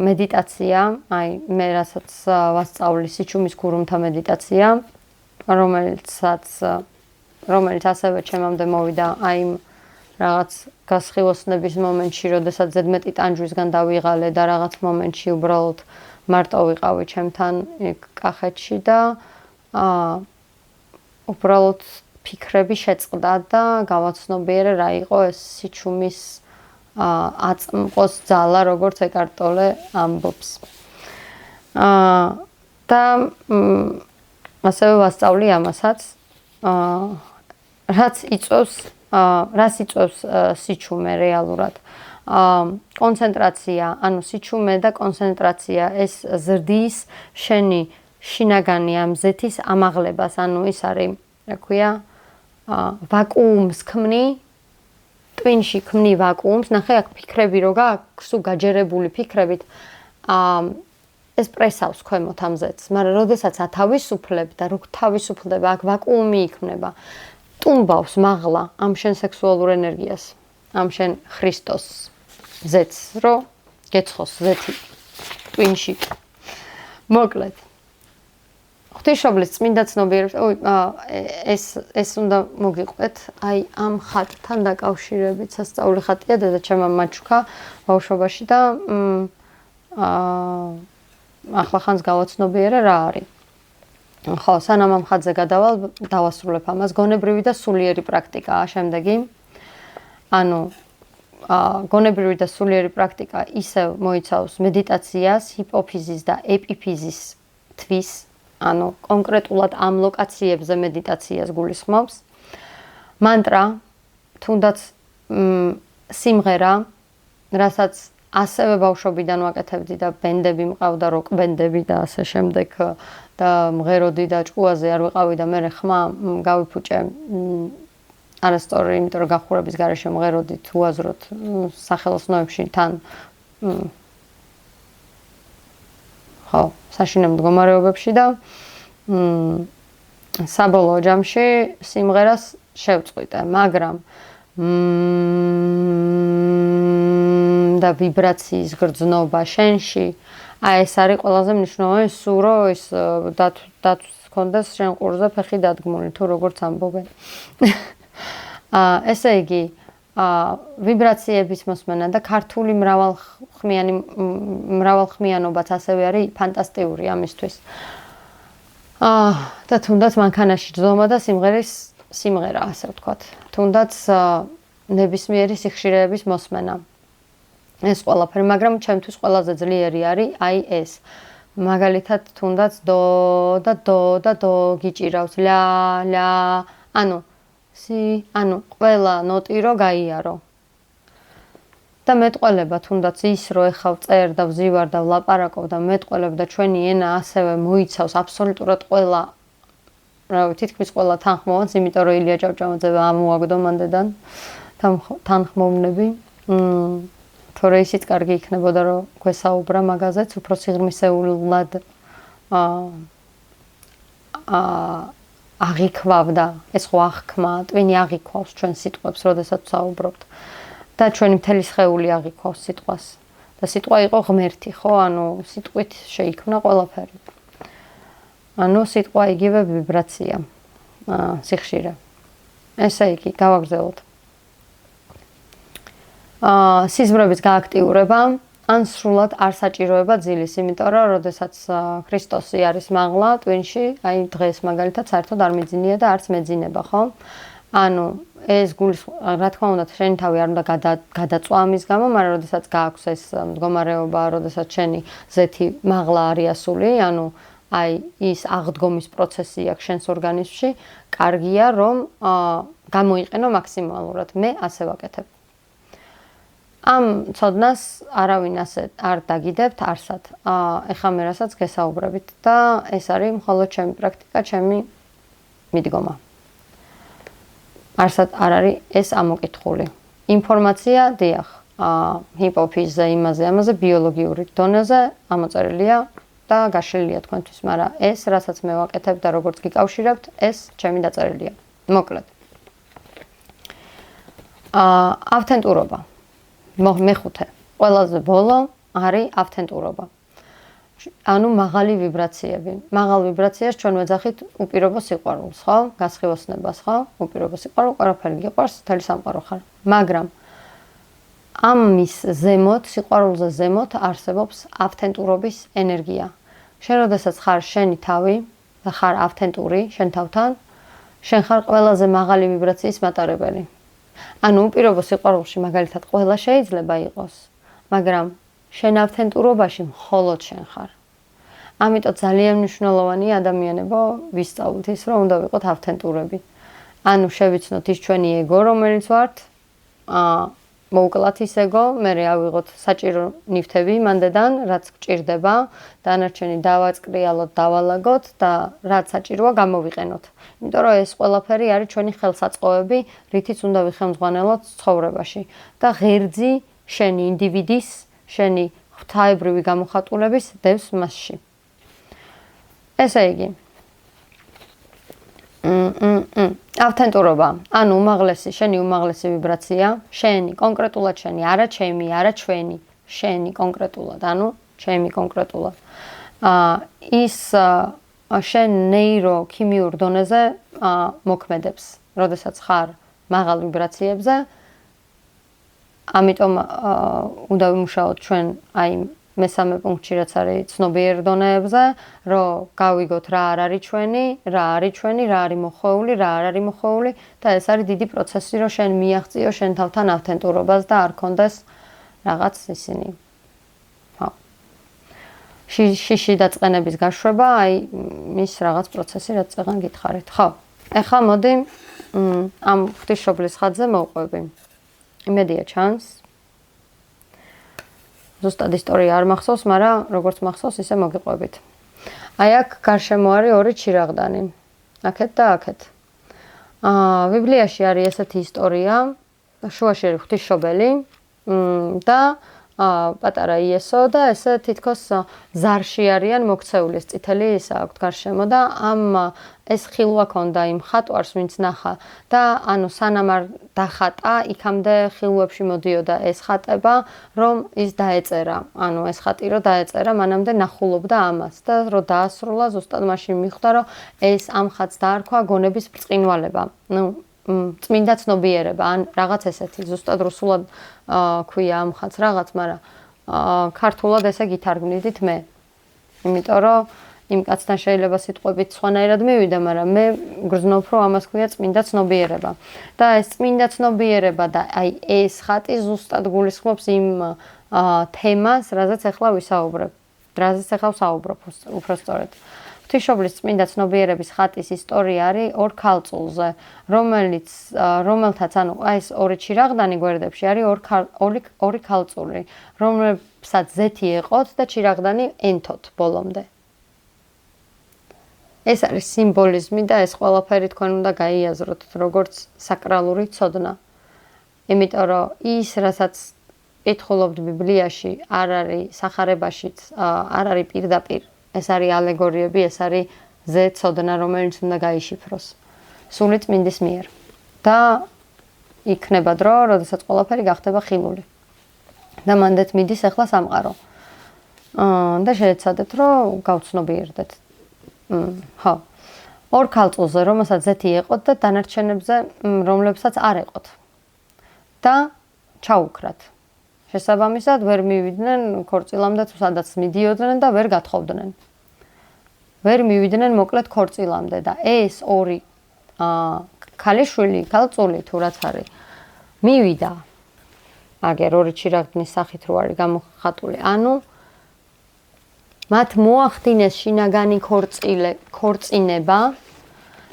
მედიტაცია, აი მე რასაც ვასწავლი სიჩუმის გურუმთა მედიტაცია, რომელიც ასევე ჩემამდე მოვიდა აი იმ რაღაც გასხივოსნების მომენტში, როდესაც ზედმეტი ტანჯვისგან დავიღალე და რაღაც მომენტში უბრალოდ მარტო ვიყავი ჩემთან კახეთში და უბრალოდ ფიქრები შეწყდა და გავაცნობიერე რა იყო ეს სიჩუმის აწმყოს ძალა, როგორც ეკარტ ტოლე ამბობს. და ასევე ვასწავლი ამასაც, რაც იწვევს სიჩუმე რეალურად. კონცენტრაცია, ანუ სიჩუმე და კონცენტრაცია ეს ზრდის შენი შინაგანი ამ ზეთის ამაღლებას, ანუ ის არის, რა ქვია, ვაკუუმს ქმნი, ტვინში ქმნი ვაკუუმს, ნახე აქ ფიქრები რო გაქვს, სულ გაჯერებული ფიქრებით, ეს პრესავს ქვემოთ ამ ზეთს, მაგრამ როდესაც ათავისუფლებ და რო თავისუფლდება, აქ ვაკუუმი იქმნება. ტუმბავს მაღლა ამ შენ სექსუალურ ენერგიას, ამ შენ ქრისტოს ზეთს, რო გეცხოს ზეთი ტვინში. მოკლედ. ღვთისმშობლის წმინდა ცნობიერებს, ეს უნდა მოგიყვეთ, აი ამ ხატთან დაკავშირებით, სასწაული ხატია დედაჩემმა მაჩუქა ბავშვობაში და ახლახანს გავაცნობიერე რა არის. ხო, სანამ ამ ხატზე გადავალ, დავასრულებ ამას. გონებრივი და სულიერი პრაქტიკაა შემდეგი. ანუ გონებრივი და სულიერი პრაქტიკა ისევ მოიცავს მედიტაციას, ჰიპოფიზის და ეპიფიზის თვის, ანუ კონკრეტულად ამ ლოკაციებზე მედიტაციას გულისხმობს. მანტრა, თუნდაც სიმღერა, რასაც ასევე ბავშვობიდან ვაკეთებდი და ბენდები მყავდა, როკ ბენდები და ასე შემდეგ და მღეროდი და ჭკუაზე არ ვიყავი და მე ხმა გავიფუჭე არასწორი, იმიტომ რომ გახურების გარეშე მღეროდით უაზროდ სახელოსნოებში თან ხო, საშინელ მდგომარეობებში და საბოლოო ჯამში სიმღერას შევწყვიტე, მაგრამ და ვიბრაციის გრძნობა შენში, აი ეს არის ყველაზე მნიშვნელოვანი, სულ რომ ის დათვს ჰქონდეს შენ ყურზე ფეხი დადგმული, თუ როგორც ამბობენ. ესე იგი, ვიბრაციების მოსმენა და ქართული მრავალხმიანობაც ასევე არის ფანტასტიკური ამისთვის. და თუნდაც მანქანაში ძომა და სიმღერა, ასე ვთქვათ. თუნდაც ნებისმიერი სიხშირეების მოსმენა. ეს ყველაფერი, მაგრამ ჩემთვის ყველაზე ძლიერი არის აი ეს. მაგალითად, თუნდაც დო და დო გიჭირავს, ლა, ანუ ყველა ნოტი რო გაიარო. და მეტყველება თუნდაც ის რო ეხავ წერ და ვზივარ და ვლაპარაკობ და მეტყველებ და ჩვენი ენა ასევე მოიცავს აბსოლუტურად ყველა, რა ვიცი, თითქმის ყველა თანხმოვანს, იმიტომ რომ ილია ჭავჭავაძე ამოაგდო მანდედან თანხმოვნები. თორე ისიც კარგი იქნებოდა რომ გვესაუბრა მაგაზეც, უფრო სიღრმისეულად აღიქვავდა, ეს ხო აღქმა, ტვინი აღიქვავს ჩვენ სიტყვებს, როდესაც ვსაუბრობთ. და ჩვენი მთელი სხეული აღიქვავს სიტყვას. და სიტყვა იყო ღმერთი, ხო? ანუ სიტყვით შეიქმნა ყველაფერი. ანუ სიტყვა იგივე ვიბრაცია, სიხშირე. ესე იგი, გავაგრძელოთ. სიზმრების გააქტიურება, ან სრულად არ საჭიროება ძილის, იმიტომ რომ როდესაც ქრისტოსი არის მაღლა ტვინში, აი დღეს მაგალითად საერთოდ არ მიძინია და არც მეძინება, ხო? ანუ ეს რა თქმა უნდა, შენი თავი არ უნდა გადაწვა ამის გამო, მაგრამ როდესაც გააქვს ეს მდგომარეობა, როდესაც შენი ზეთი მაღლა არის ასული, ანუ აი ის აღდგომის პროცესი აქვს შენს ორგანიზმში, კარგია რომ გამოიყენო მაქსიმალურად. მე ასე ვაკეთებ. ამ ცოდნას არავინ ასე არ დაგიდებთ არსად. ეხლა მე რასაც გესაუბრებით და ეს არის მხოლოდ ჩემი პრაქტიკა, ჩემი მიდგომა. არსად არ არის ეს ამოკითხული. ინფორმაცია, დიახ, ჰიპოფიზზე, ამაზე ბიოლოგიური დონეზე ამოწერილია და გაშლილია თქვენთვის, მაგრამ ეს, რასაც მე ვაკეთებ და როგორც გიკავშირებთ, ეს ჩემი დაწერილია. მოკლედ. ავთენტურობა. მეხუთე. ყველაზე ბოლო არის ავთენტურობა. ანუ მაღალი ვიბრაციები. მაღალ ვიბრაციას ჩვენ ვეძახით უპირობო სიყვარულს, ხო? გასხივოსნებას, ხო? უპირობო სიყვარული, ყველაფერი გიყვარს, მთელი სამყარო ხარ. მაგრამ ამის ზემოთ, სიყვარულზე ზემოთ არსებობს ავთენტურობის ენერგია. შენ როდესაც ხარ შენი თავი და ხარ ავთენტური შენ თავთან, შენ ხარ ყველაზე მაღალი ვიბრაციის მატარებელი. ანუ უპირობო სიყვარულში მაგალითად ყველა შეიძლება იყოს, მაგრამ შენ ავთენტურობაში მხოლოდ შენ ხარ. ამიტომ ძალიან მნიშვნელოვანია ადამიანებო ვისწავლოთ ის, რომ უნდა ვიყოთ ავთენტურები. ანუ შევიცნოთ ის ჩვენი ეგო, რომელიც ვართ, მოვკლათ ის ეგო, მერე ავიღოთ საჭირო ნივთები მანდედან, რაც გჭირდება, დანარჩენი დავაწყრიალოთ, დავალაგოთ და რაც საჭიროა გამოვიყენოთ. იმიტომ რომ ეს ყველაფერი არის ჩვენი ხელსაწყოები, რითიც უნდა ვიხელმძღვანელოთ ცხოვრებაში და ღერძი შენი ინდივიდის, შენი ღვთაებრივი გამოხატულების დევს მასში. ესე იგი ავთენტურობა, ანუ შენი უმაღლესი ვიბრაცია, შენი, კონკრეტულად შენი, არა ჩემი, არა ჩვენი, შენი კონკრეტულად, ანუ ჩემი კონკრეტულად. ის შენ ნეიროქიმიურ დონეზე მოქმედებს, როდესაც ხარ მაღალ ვიბრაციებზე. ამიტომ უნდა ვიმუშაოთ ჩვენ აი მესამე პუნქტში, რაც არის ცნობიერ დონეებზე, რომ გავიგოთ რა არ არის ჩვენი, რა არის ჩვენი, რა არის მოხვეული, რა არ არის მოხვეული და ეს არის დიდი პროცესი, რომ შენ მიაღწიო შენ თავთან ავთენტურობას და არ კონდეს რაღაც ისინი. ხო. შიში დაწყენების გაშვება, აი მის რაღაც პროცესი, რაც წეგან გითხარით. ხო. ეხლა მოდი ამ ღვთისმშობლის ხატზე მოვყვები. იმედია ჩანს. ზუსტად ისტორია არ მახსოვს, მაგრამ როგორც მახსოვს, ისე მოგიყვებით. აი აქ გარშემო არის ორი ჩირაღდანი. აქეთ და აქეთ. ბიბლიაში არის ესეთი ისტორია, შუაში არის ღვთისმშობელი და პატარა იესო და ესე თითქოს ზარში არიან მოქცეული, ეს წითელი ისა აქვთ გარშემო და ეს ხილვა ქონდა იმ ხატვარს, ვინც ნახა და ანუ სანამ არ დახატა, იქამდე ხილვებში მოდიოდა ეს ხატება, რომ ის დაეწერა, ანუ ეს ხატი რომ დაეწერა, მანამდე ნახულობდა ამას და რომ დაასრულა, ზუსტად მაშინ მიხვდა, რომ ეს ამ ხატს დაარქვა გონების ბრწყინვალება. წმინდა ცნობიერება, ან რაღაც ესეთი, ზუსტად რუსულად ქვია ამ ხატს რაღაც, მაგრამ ქართულად ესე გითარგმნიდით მე. იმიტომ რომ იმ კაცთან შეიძლება სიტყვებით სხვანაირად მივიდა, მაგრამ მე გრძნობ, რომ ამას ქვია წმინდა ცნობიერება. და ეს წმინდა ცნობიერება და აი ეს ხატი ზუსტად გულისხმობს იმ თემას, რაზეც ახლა ვისაუბრებ. რაზეც ახლა ვსაუბრობ, უბრალოდ. ღვთისმშობლის წმინდა ცნობიერების ხატის ისტორია არის ორ ქალწულზე, რომელთაც ანუ ეს ორი ჩირაღდანი გვერდებში არის ორი ქალწული, რომლებსაც ზეთი ეყოთ და ჩირაღდანი ენთოთ ბოლომდე. ეს არის სიმბოლიზმი და ეს ყველაფერი თქვენ უნდა გაიაზროთ, როგორც საკრალური ცოდნა. იმიტომ რომ ის, რასაც კითხულობთ ბიბლიაში, არ არის სახარებაშიც, არ არის პირდაპირ. ეს არის ალეგორიები, ეს არის ზე ცოდნა, რომელიც უნდა გაიშიფროს. სული წმინდის მიერ. და იქნება დრო, როდესაც ყველაფერი გახდება ხილული. და მანდეთ მიდის ახლა სამყარო. და შეეცადეთ, რომ გავცნობიერდეთ. ხო. ორ ქალწულზე, რომელსაც ზეთი ეყოთ და დანარჩენებზე, რომლებსაც არ ეყოთ. და ჩაუქრათ. შესაბამისად ვერ მივიდნენ ქორწილამდე თუ სადაც მიდიოდნენ და ვერ გათხოვდნენ. ვერ მივიდნენ მოკლედ ქორწილამდე და ეს ორი ქალიშვილი, ქალწული თუ რაც არის, მივიდა. აგერ ორი ჩირაღდნის სახით რო არის გამოხატული. ანუ მათ მოახდინეს შინაგანი ქორწინება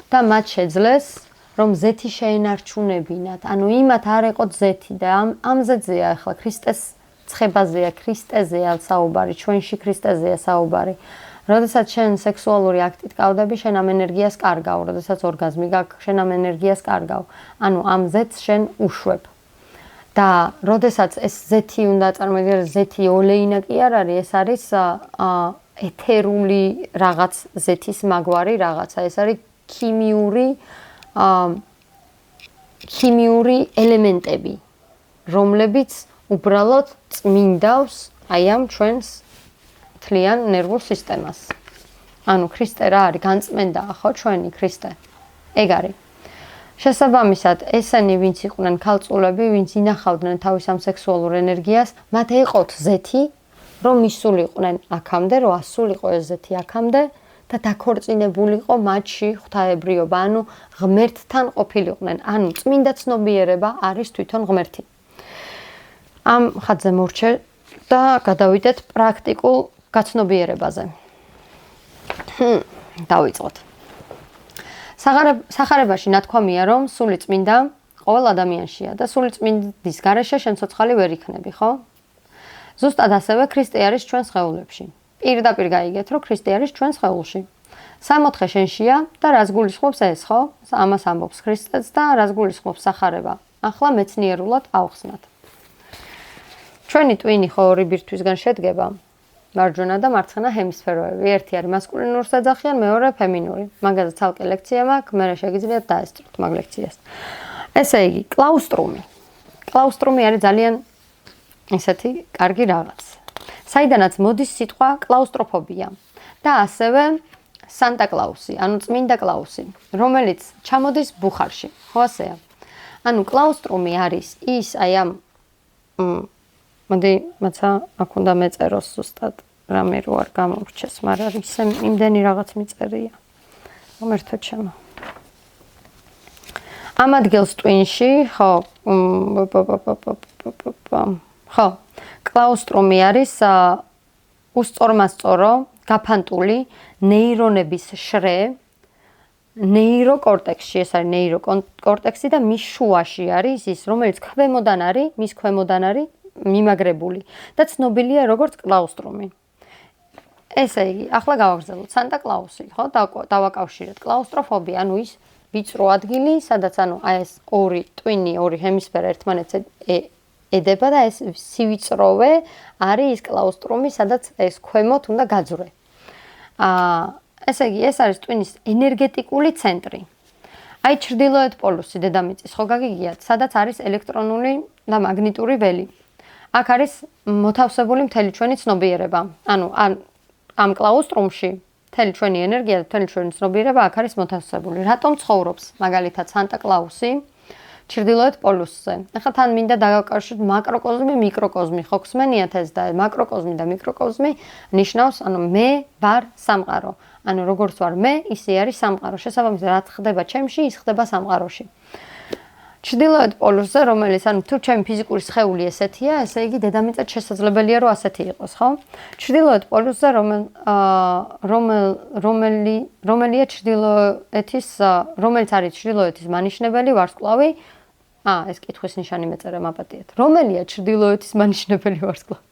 და მათ შეძლეს რომ ზეთი შეენარჩუნებინათ. ანუ იმათ არ ეყოთ ზეთი და ამ ზეთზეა ახლა ქრისტეს ცხებაზეა, ქრისტეზეა საუბარი, ჩვენში ქრისტეზეა საუბარი. როდესაც შენ სექსუალური აქტით კავდები, შენ ამ ენერგიას კარგავ, როდესაც ორგაზმი გაქვს, შენ ამ ენერგიას კარგავ. ანუ ამ ზეთს შენ უშვებ. და როდესაც ეს ზეთი უნდა წარმოგიდგენთ, ზეთი ოლეინა კი არ არის, ეს არის ეთერული რაღაც ზეთის მაგვარი რაღაცა, ეს არის ქიმიური ელემენტები, რომლებიც უბრალოდ წმინდავს აი ამ ჩვენს თლიან ნერვულ სისტემას. ანუ ქრისტე რა არის? განწმენდაა ხო ჩვენი ქრისტე? ეგ არის. შესაბამისად, ესენი ვინც იყვნენ ქალწულები, ვინც ინახავდნენ თავის ამ სექსუალურ ენერგიას, მათ ეყოთ ზეთი, რომ მისულიყვნენ აქამდე, რომ ასულიყო ეს ზეთი აქამდე და დაქორწინებულიყო მათში ღვთაებრიობა, ანუ ღმერთთან ყოფილიყვნენ. ანუ წმინდა ცნობიერება არის თვითონ ღმერთი. ამ ხატზე მორჩე და გადავიდეთ პრაქტიკულ გაცნობიერებაზე. დავიწყოთ. სახარებაში ნათქვამია, რომ სული წმინდა ყოველ ადამიანშია და სული წმინდის გარეშე შენ ცოცხალი ვერ იქნები, ხო? ზუსტად ასევე ქრისტე არის ჩვენ სხეულებში. პირდაპირ გაიგეთ, რომ ქრისტე არის ჩვენ სხეულში. 64 შენშია და რას გულისხმობს ეს, ხო? ამას ამბობს ქრისტეც და რას გულისხმობს სახარება. ახლა მეცნიერულად ავხსნათ. ჩვენი ტვინი ხო ორი ბირთვისგან შედგება. მარჯვენა და მარცხენა ჰემისფეროები. ერთი არის მასკულინური საძახი, მეორე ფემინური. მაგაზე ცალკე ლექცია მაქვს, მე შეგიძლიათ დაესწროთ მაგ ლექციას. ესე იგი, კლაუსტრუმი. კლაუსტრუმი არის ძალიან ესეთი კარგი რაღაც. საიდანაც მოდის სიტყვა კლაუსტროფობია და ასევე სანტა კლაუსი, ანუ წმინდა კლაუსი, რომელიც ჩამოდის ბუხარში, ხო ასეა. ანუ კლაუსტრუმი არის ის აი ამ მოდი მაცა აქ უნდა მეწეროს ზუსტად რამე რო არ გამორჩეს, მაგრამ ისე იმდენი რაღაც მიწერია. მომერთო ჩემო. ამ ადგილს ტვინში, ხო, ხო, კლაუსტრუმი არის უსწორმასწორო, გაფანტული ნეირონების შრე ნეიროკორტექსში, ეს არის ნეიროკორტექსი და მის შუაში არის ის, რომელიც ქვემოდან არის, მის ქვემოდან არის მიმაგრებული და ცნობილია როგორც კლაუსტრუმი. ესე იგი, ახლა გავაგრძელოთ სანტა კლაუსი, ხო? დავაკავშირეთ კლაუსტროფობია, ანუ ის ვიწრო ადგილი, სადაც ანუ აი ეს ორი ტვინი, ორი ჰემისფერა ერთმანეთს ედება და ეს სივიწროვე არის ის კლაუსტრუმი, სადაც ეს ქვემოთ უნდა გაძვრე. ესე იგი, ეს არის ტვინის ენერგეტიკული ცენტრი. აი ჩრდილოეთ პოლუსი დედამიწის, ხო გაგიგიათ, სადაც არის ელექტრონული და მაგნიტური ველი. აქ არის მოთავსებული მთელი ჩვენი ცნობიერება. ანუ ამ კლაუსტრუმში მთელი ჩვენი ენერგია და მთელი ჩვენი ცნობიერება აქ არის მოთავსებული. რატომ ცხოვრობს მაგალითად სანტა კლაუსი ჩრდილოეთ პოლუსზე? ახლა თან მინდა დავაკავშიროთ მაკროკოზმი, მიკროკოზმი, ხო ხსმენიათ ეს და მაკროკოზმი და მიკროკოზმი ნიშნავს, ანუ მე ვარ სამყარო. ანუ როგორც ვარ მე, ისე არის სამყარო. შესაბამისად, რაც ხდება ჩემში, ის ხდება სამყაროში. ჩრდილოეთ პოლუსზე, რომელიც ანუ თუ ჩემი ფიზიკური სხეული ესეთია, ესე იგი დედამიწად შესაძლებელია რომ ასეთი იყოს, ხო? ჩრდილოეთ პოლუსზე, რომელია ჩრდილოეთის, რომელიც არის ჩრდილოეთის მანიშნებელი ვარსკვლავი. ეს კითხვის ნიშანი მეწერე მაპატიეთ. რომელია ჩრდილოეთის მანიშნებელი ვარსკვლავი?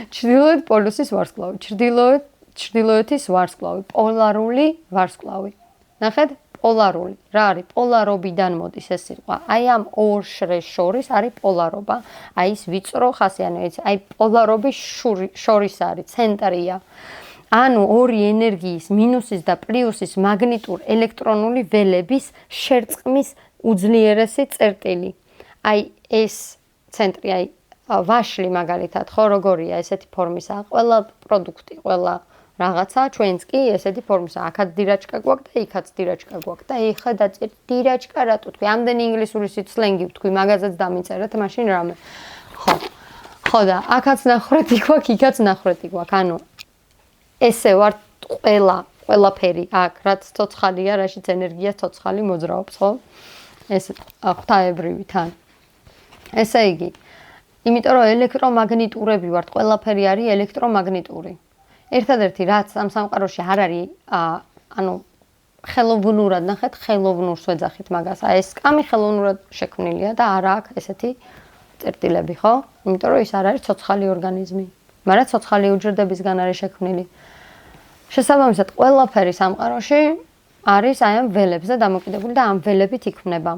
ჩრდილოეთ პოლუსის ვარსკვლავი. ჩრდილოეთის ვარსკვლავი, პოლარული ვარსკვლავი. ნახეთ? პოლარული. რა არის? პოლარობიდან მოდის ეს სიტყვა. აი ამ ორ შრეს შორის არის პოლარობა. აი ის ვიწრო ხასი, ანუ აი პოლარობის შორის არის, ცენტრია. ანუ ორი ენერგიის, მინუსის და პლუსის მაგნიტურ ელექტრონული ველების შერწყმის უძლიერესი წერტილი. აი ეს ცენტრი, აი ვაშლი მაგალითად, ხო როგორია ესეთი ფორმისაა, ყველა პროდუქტი, ყველა რაღაცა, ჩვენც კი ესეთი ფორმისაა. აქაც დირაჩკა გვაქვს და იქაც დირაჩკა გვაქვს და ეხა დაწერთ დირაჩკა რატო თქვი? ამდენი ინგლისური სლენგი ვთქვი, მაგაზეც დამიწერეთ, მაშინ რამე. ხო და აქაც ნახრეთი გვაქვს, იქაც ნახრეთი გვაქვს. ანუ ესე ვარ ყველაფერი აქ, რაც ცოცხალია, რაშიც ენერგია ცოცხალი მოძრაობს, ხო? ეს ღვთაებრივი თან. ესე იგი, იმიტომ რომ ელექტრომაგნიტურები ვართ, ყველაფერი არის ელექტრომაგნიტური. ერთადერთი რაც ამ სამყაროში არ არის, ანუ ხელოვნურად ნახეთ, ხელოვნურს ვეძახით მაგას. აი ეს სკამი ხელოვნურად შექმნილია და არა აქვს ესეთი წერტილები, ხო? იმიტომ რომ ის არ არის ცოცხალი ორგანიზმი, მაგრამ ცოცხალი უჯრედებისგან არის შექმნილი. შესაბამისად, ყველაფერი სამყაროში არის აი ამ ველებზე დამოკიდებული და ამ ველებით იქმნება.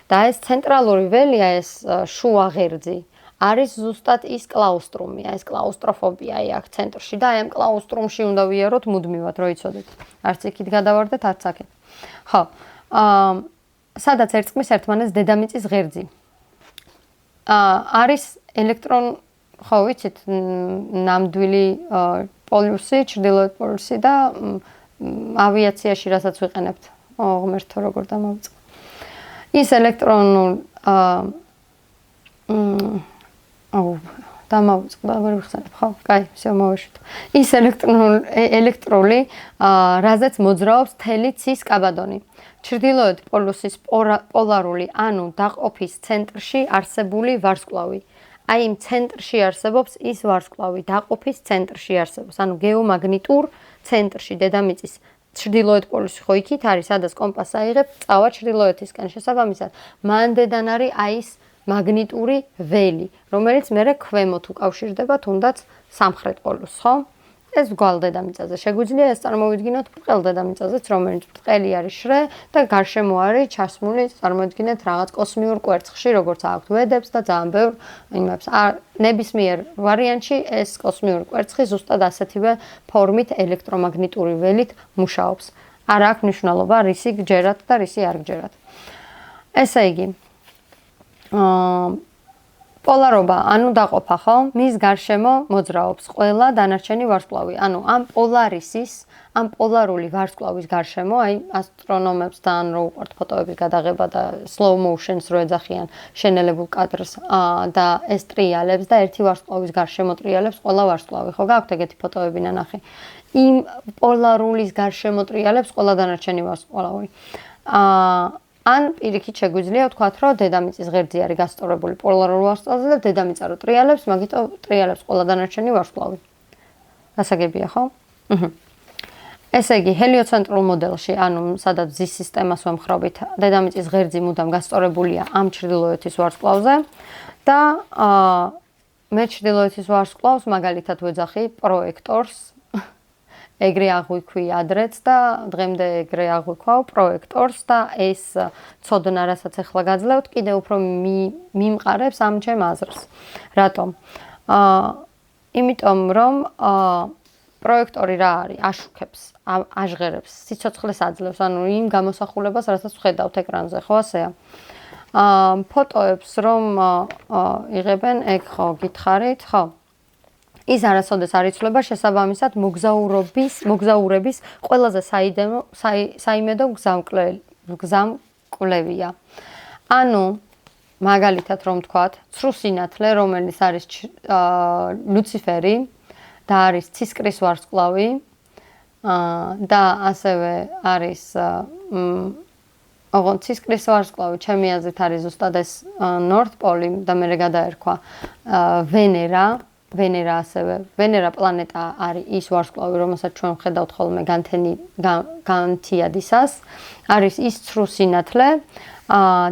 და ეს ცენტრალური ველი, ეს შუა ღერძი არის ზუსტად ის კლაუსტრუმი, ეს კლაუსტროფობია აქ ცენტრში და აი ამ კლაუსტრუმში უნდა ვიაროთ მუდმივად, რო იცოდეთ. არც იქით გადავარდეთ, არც აქეთ. ხო. სადაც ერწყმის ერთმანეთს დედამიწის ღერძი. არის ხო ვიცით, ნამდვილი პოლუსი, ჩრდილოეთ პოლუსი და ავიაციაში რასაც ვიყენებთ. ღმერთო როგორ დამავიწყო. ის ელექტრონულ დამავიწყდა, ვერ ვიხსენებ, ხო? კაი, всё მოვეშვით. ის ელექტრული, რაზეც მოძრაობს მთელი ცის კაბადონი. ჩრდილოეთ პოლუსის პოლარული, ანუ დაყოფის ცენტრში არსებული ვარსკვლავი. აი იმ ცენტრში არსებობს ის ვარსკვლავი, დაყოფის ცენტრში არსებობს, ანუ გეომაგნიტურ ცენტრში, დედამიწის ჩრდილოეთ პოლუსი ხო იქით არის, სადაც კომპასს აიღებ, წავა ჩრდილოეთისკენ. შესაბამისად, მანდედან არის აი ეს მაგნიტური ველი, რომელიც მერე ქვემოთ უკავშირდება თუნდაც სამხრეთ პოლუსს, ხო? ეს მგვალ დედამიწაზე. შეგვიძლია ეს წარმოვიდგინოთ ბრტყელ დედამიწაზეც, რომელიც ბრტყელი არის შრე და გარშემო არის ჩასმული, წარმოვიდგინეთ რაღაც კოსმიურ კვერცხში, როგორც აქვთ ვედებს და ძალიან ბევრ იმებს. ნებისმიერ ვარიანტში ეს კოსმიური კვერცხი ზუსტად ასეთივე ფორმით ელექტრომაგნიტური ველით მუშაობს. არ აქვს მნიშვნელობა რისი გჯერათ და რისი არ გჯერათ. ესე იგი, პოლარობა, ანუ დაყოფა, ხო? მის გარშემო მოძრაობს ყველა დანარჩენი ვარსკვლავი. ანუ ამ პოლარისის, ამ პოლარული ვარსკვლავის გარშემო, აი ასტრონომებს თან რო უყვართ ფოტოების გადაღება და slow motions რო ეძახიან შენელებულ კადრს და ეს ტრიალებს და ერთი ვარსკვლავის გარშემო ტრიალებს ყველა ვარსკვლავი, ხო? გაქვთ ეგეთი ფოტოები ნანახი. იმ პოლარულის გარშემო ტრიალებს ყველა დანარჩენი ვარსკვლავი. ან პირიქით შეგვიძლია ვთქვათ, რომ დედამიწის ღერძი არის გასწორებული პოლარულ ვარსკვლავზე და დედამიწა რო ტრიალებს, მაგიტომ ტრიალებს ყველა დანარჩენი ვარსკვლავი. გასაგებია, ხო? ესე იგი, ჰელიოცენტრულ მოდელში, ანუ სადაც მზის სისტემას ვემხრობით, დედამიწის ღერძი მუდამ გასწორებულია ამ ჩრდილოეთის ვარსკვლავზე და მე ჩრდილოეთის ვარსკვლავს მაგალითად ვეძახი პროექტორს. ეგრე აღვიქვი ადრეც და დღემდე ეგრე აღვიქვავ პროექტორს და ეს ცოდნა, რასაც ახლა გაძლევთ, კიდევ უფრო მიმყარებს ამ ჩემ აზრს. რატომ? იმიტომ რომ პროექტორი რა არის? აშუქებს, აჟღერებს, სიცოცხლეს აძლევს, ანუ იმ გამოსახულებას, რასაც ვხედავთ ეკრანზე, ხო ასეა? ფოტოებს რომ იღებენ, ეგ ხო გითხარით, ხო? ის არასოდეს არ იცვლება შესაბამისად მოგზაურების ყველაზე საიმედო გზამკვლევია. ანუ მაგალითად რომ ვთქვათ, ცრუ სინათლე, რომელიც არის ლუციფერი და არის ცისკრის ვარსკვლავი და ასევე არის ოღონდ ცისკრის ვარსკვლავი, ჩემი აზრით არის ზუსტად ეს ნორთ პოლი და მერე გადაერქვა ვენერა. ვენერა პლანეტა არის ის ვარსკვლავი, რომელსაც ჩვენ ვხედავთ ხოლმე განთიადისას. არის ის ცრუ სინათლე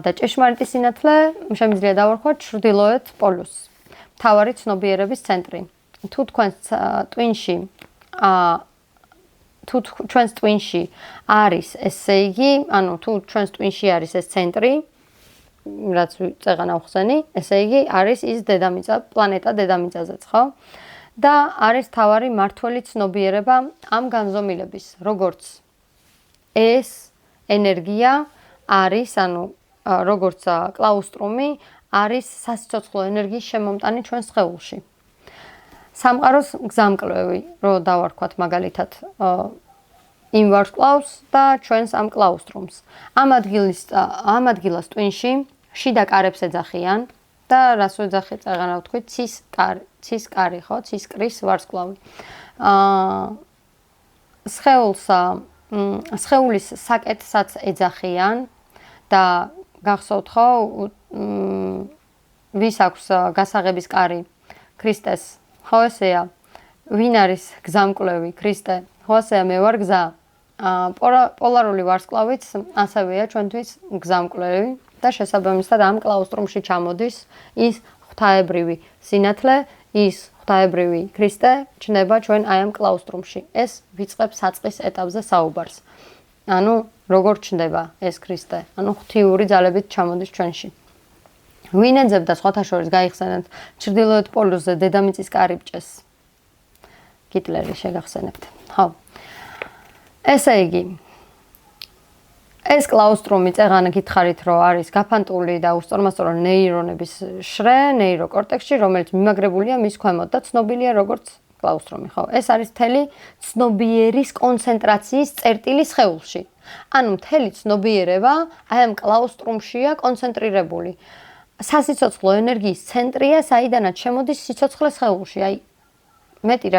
და ჭეშმარიტი სინათლე შემიძლია დავარქვათ ჩრდილოეთ პოლუსს. მთავარი ცნობიერების ცენტრი. თუ ჩვენს ტვინში არის ესე იგი, ანუ თუ ჩვენს ტვინში არის ეს ცენტრი, რაც წეღან ავხსენი, ესე იგი არის ის დედამიწა, პლანეტა დედამიწაზეც, ხო? და არის თავარი მართველი ცნობიერება ამ განზომილების, როგორც ეს ენერგია არის, ანუ როგორც კლაუსტრუმი არის სასიცოცხლო ენერგიის შემომტანი ჩვენს სხეულში. სამყაროს გზამკვლევი, რო დავარქვათ მაგალითად იმ ვარსკვლავს და ჩვენს ამ კლაუსტრუმს. ამ ადგილას ტვინში შიდა კარებს ეძახიან და რას ვეძახი წეღანა ვთქვით, ცისკარი, ხო, ცისკრის ვარსკვლავი. სხეულის საკეთსაც ეძახიან და გახსოვთ ხო, ვის აქვს გასაღების კარი? ქრისტეს, ხო ესეა? ვინ არის გზამკვლევი? ქრისტე. ხო ესეა, მე ვარ გზა. პოლარული ვარსკვლავიც ასევეა ჩვენთვის გზამკვლევი და შესაბამისად ამ კლაუსტრუმში ჩამოდის ის ღვთაებრივი სინათლე, ის ღვთაებრივი ქრისტე ჩნდება ჩვენ აი ამ კლაუსტრუმში. ეს ვიწყებს საწყის ეტაპზე საუბარს. ანუ როგორ ჩნდება ეს ქრისტე? ანუ ღვთიური ძალებით ჩამოდის ჩვენში. ვინ ეძებდა სხვათა შორის გაიხსენეთ ჩრდილოეთ პოლუსზე დედამიწის კარიბჭეს? ჰიტლერი შეგახსენებთ. ხო. ესე იგი, ეს კლაუსტრუმი წეღან გითხარით, რომ არის გაფანტული და უსწორმასწორო ნეირონების შრე, ნეიროკორტექსში, რომელიც მიმაგრებულია მის ქვემოთ და ცნობილია როგორც კლაუსტრუმი, ხო? ეს არის მთელი ცნობიერის კონცენტრაციის წერტილი სხეულში. ანუ მთელი ცნობიერება აი ამ კლაუსტრუმშია კონცენტრირებული. სასიცოცხლო ენერგიის ცენტრია, საიდანაც შემოდის სიცოცხლე სხეულში. აი მეტი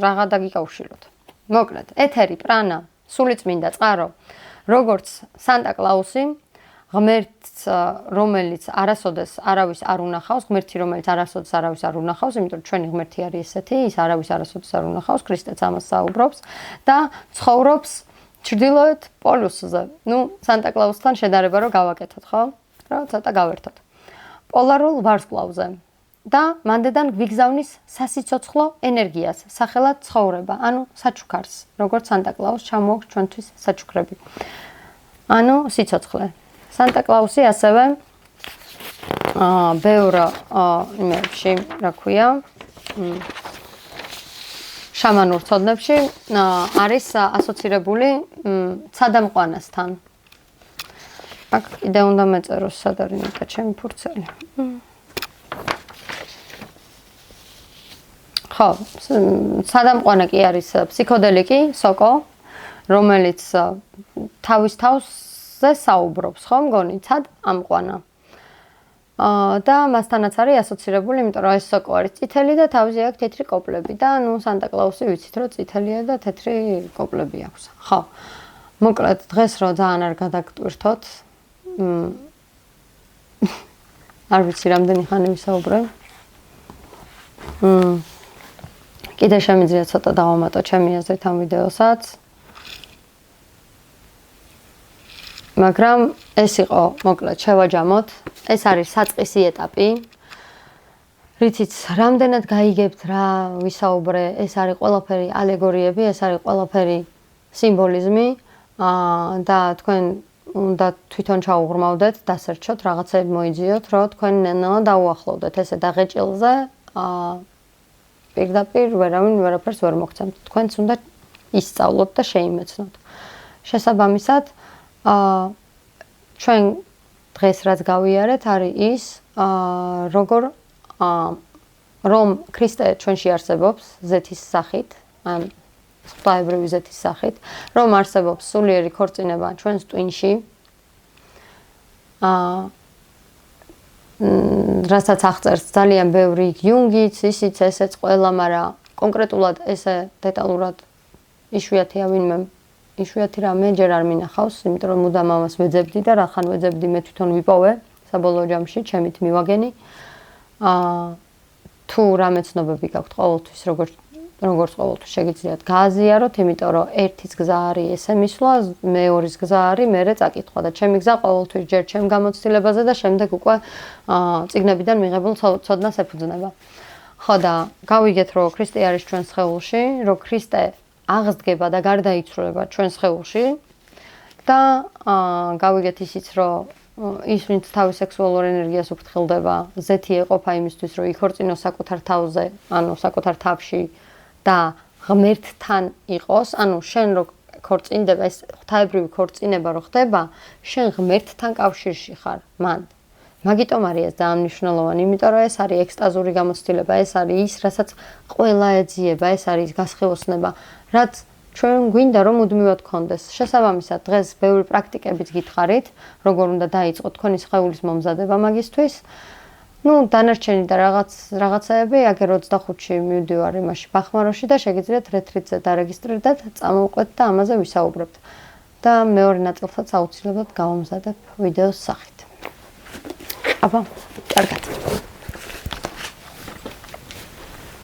რაღა დაგიკავშიროთ. მოკლედ, ეთერი, პრანა, სულიწმინდა წყარო, როგორც სანტა კლაუსი, ღმერთს, რომელიც არასოდეს არავის არ უნახავს, ღმერთი, რომელიც არასოდეს არავის არ უნახავს, იმიტომ რომ ჩვენი ღმერთი არის ესეთი, ის არავის არასოდეს არ უნახავს, ქრისტეც ამას საუბრობს და ცხოვრობს ჩრდილოეთ პოლუსზე. ნუ სანტა-კლაუსთან შედარება რო გავაკეთოთ, ხო? რა ცოტა გავერთოთ. პოლარულ ვარსკვლავზე. და მანდედან გვიგზავნის სასიცოცხლო ენერგიას, სახელად ცხოვრება, ანუ საჩუქარს, როგორც სანტა-კლაუსს ჩამოაქვს ჩვენთვის საჩუქრები. ანუ სიცოცხლე. სანტა-კლაუსი ასევე ბევრ იმებში, რა ქვია, შამანურ ცოდნებში არის ასოცირებული ცადამყვანასთან. აქ კიდე უნდა მეწეროს სად არის ნიკა ჩემი ფურცელი. ხო, სადამყვანა კი არის ფსიქოდელიკი, სოკო, რომელიც თავის თავზე საუბრობს, ხო, მგონი, ცად ამყვანა. და მასთანაც არის ასოცირებული, იმიტომ რომ ეს სოკო არის წითელი და თავზე აქვს თეთრი კოპლები და ნუ სანტა-კლაუსი ვიცით, რომ წითელია და თეთრი კოპლები აქვს. ხო. მოკლედ, დღეს რო ძალიან არ გადაგტვირთოთ. არ ვიცი, რამდენი ხანი ვისაუბრე. კიდე შემიძლია ცოტა დავამატო ჩემი აზრით ამ ვიდეოსაც. მაგრამ ეს იყო, მოკლედ, შევაჯამოთ. ეს არის საწყისი ეტაპი. რითიც რამდენად გაიგებთ რა ვისაუბრე, ეს არის ყველაფერი ალეგორიები, ეს არის ყველაფერი სიმბოლიზმი. და თქვენ უნდა თვითონ ჩაუღრმავდეთ, დასერჩოთ, რაღაცები მოიძიოთ, რომ თქვენ ნელა დაუახლოვდეთ ესე დაღეჭილზე. პირდაპირ ვერავინ ვერაფერს ვერ მოგცემთ. თქვენც უნდა ისწავლოთ და შეიმეცნოთ. შესაბამისად, ჩვენ დღეს რაც გავიარეთ, არის ის, რომ ქრისტე ჩვენში არსებობს ზეთის სახით, ან ღვთაებრივი ზეთის სახით, რომ არსებობს სულიერი ქორწინება ჩვენს ტვინში. რასაც აღწერს ძალიან ბევრი იუნგიც, ისიც ესეც ყველა, მაგრამ კონკრეტულად ესე დეტალურად იშვიათია ვინმე, იშვიათი რამე ჯერ არ მინახავს, იმიტომ რომ მუდამ ამას ვეძებდი და რახან ვეძებდი მე თვითონ ვიპოვე საბოლოო ჯამში, ჩემით მივაგენი. თუ რამე ცნობები გაქვთ ყოველთვის, როგორც ყოველთვის შეგიძლიათ გააზიაროთ, იმიტომ რომ ერთის გზა არის ესე მისვლა, მეორის გზა არის მერე წაკითხვა და ჩემი გზა ყოველთვის ჯერ ჩემ გამოცდილებაზე და შემდეგ უკვე წიგნებიდან მიღებულ ცოდნას ეფუძნება. ხო და გავიგეთ, რომ ქრისტე არის ჩვენს სხეულში, რომ ქრისტე აღსდგება და გარდაიცვლება ჩვენს სხეულში და გავიგეთ ისიც, რომ ის ვინც თავის სექსუალურ ენერგიას უფრთხილდება, ზეთი ეყოფა იმისთვის, რომ იქორწინოს საკუთარ თავზე, ანუ საკუთარ თავში და ღმერთთან იყოს, ანუ შენ რო ქორწინდება, ეს ღვთაებრივი ქორწინება რო ხდება, შენ ღმერთთან კავშირში ხარ, მან. მაგიტომ არის ეს ძალიან მნიშვნელოვანი, იმიტომ რომ ეს არის ექსტაზური გამოცდილება, ეს არის ის, რასაც ყველა ეძიება, ეს არის გასხივოსნება, რაც ჩვენ გვინდა რომ მუდმივად გქონდეს. შესაბამისად, დღეს ბევრი პრაქტიკებიც გითხარით, როგორ უნდა დაიწყოთ თქვენი სხეულის მომზადება მაგისთვის. ნუ დანარჩენი და რაღაცაები აგერ 25-ში მივდივარ იმაში ბახმაროში და შეგიძლიათ რეტრიტზე დარეგისტრირდეთ, წამოვყვეთ და ამაზე ვისაუბრებთ. და მეორე ნაწილსაც აუცილებლად გავამზადებ ვიდეოს სახით. აბა, კარგად.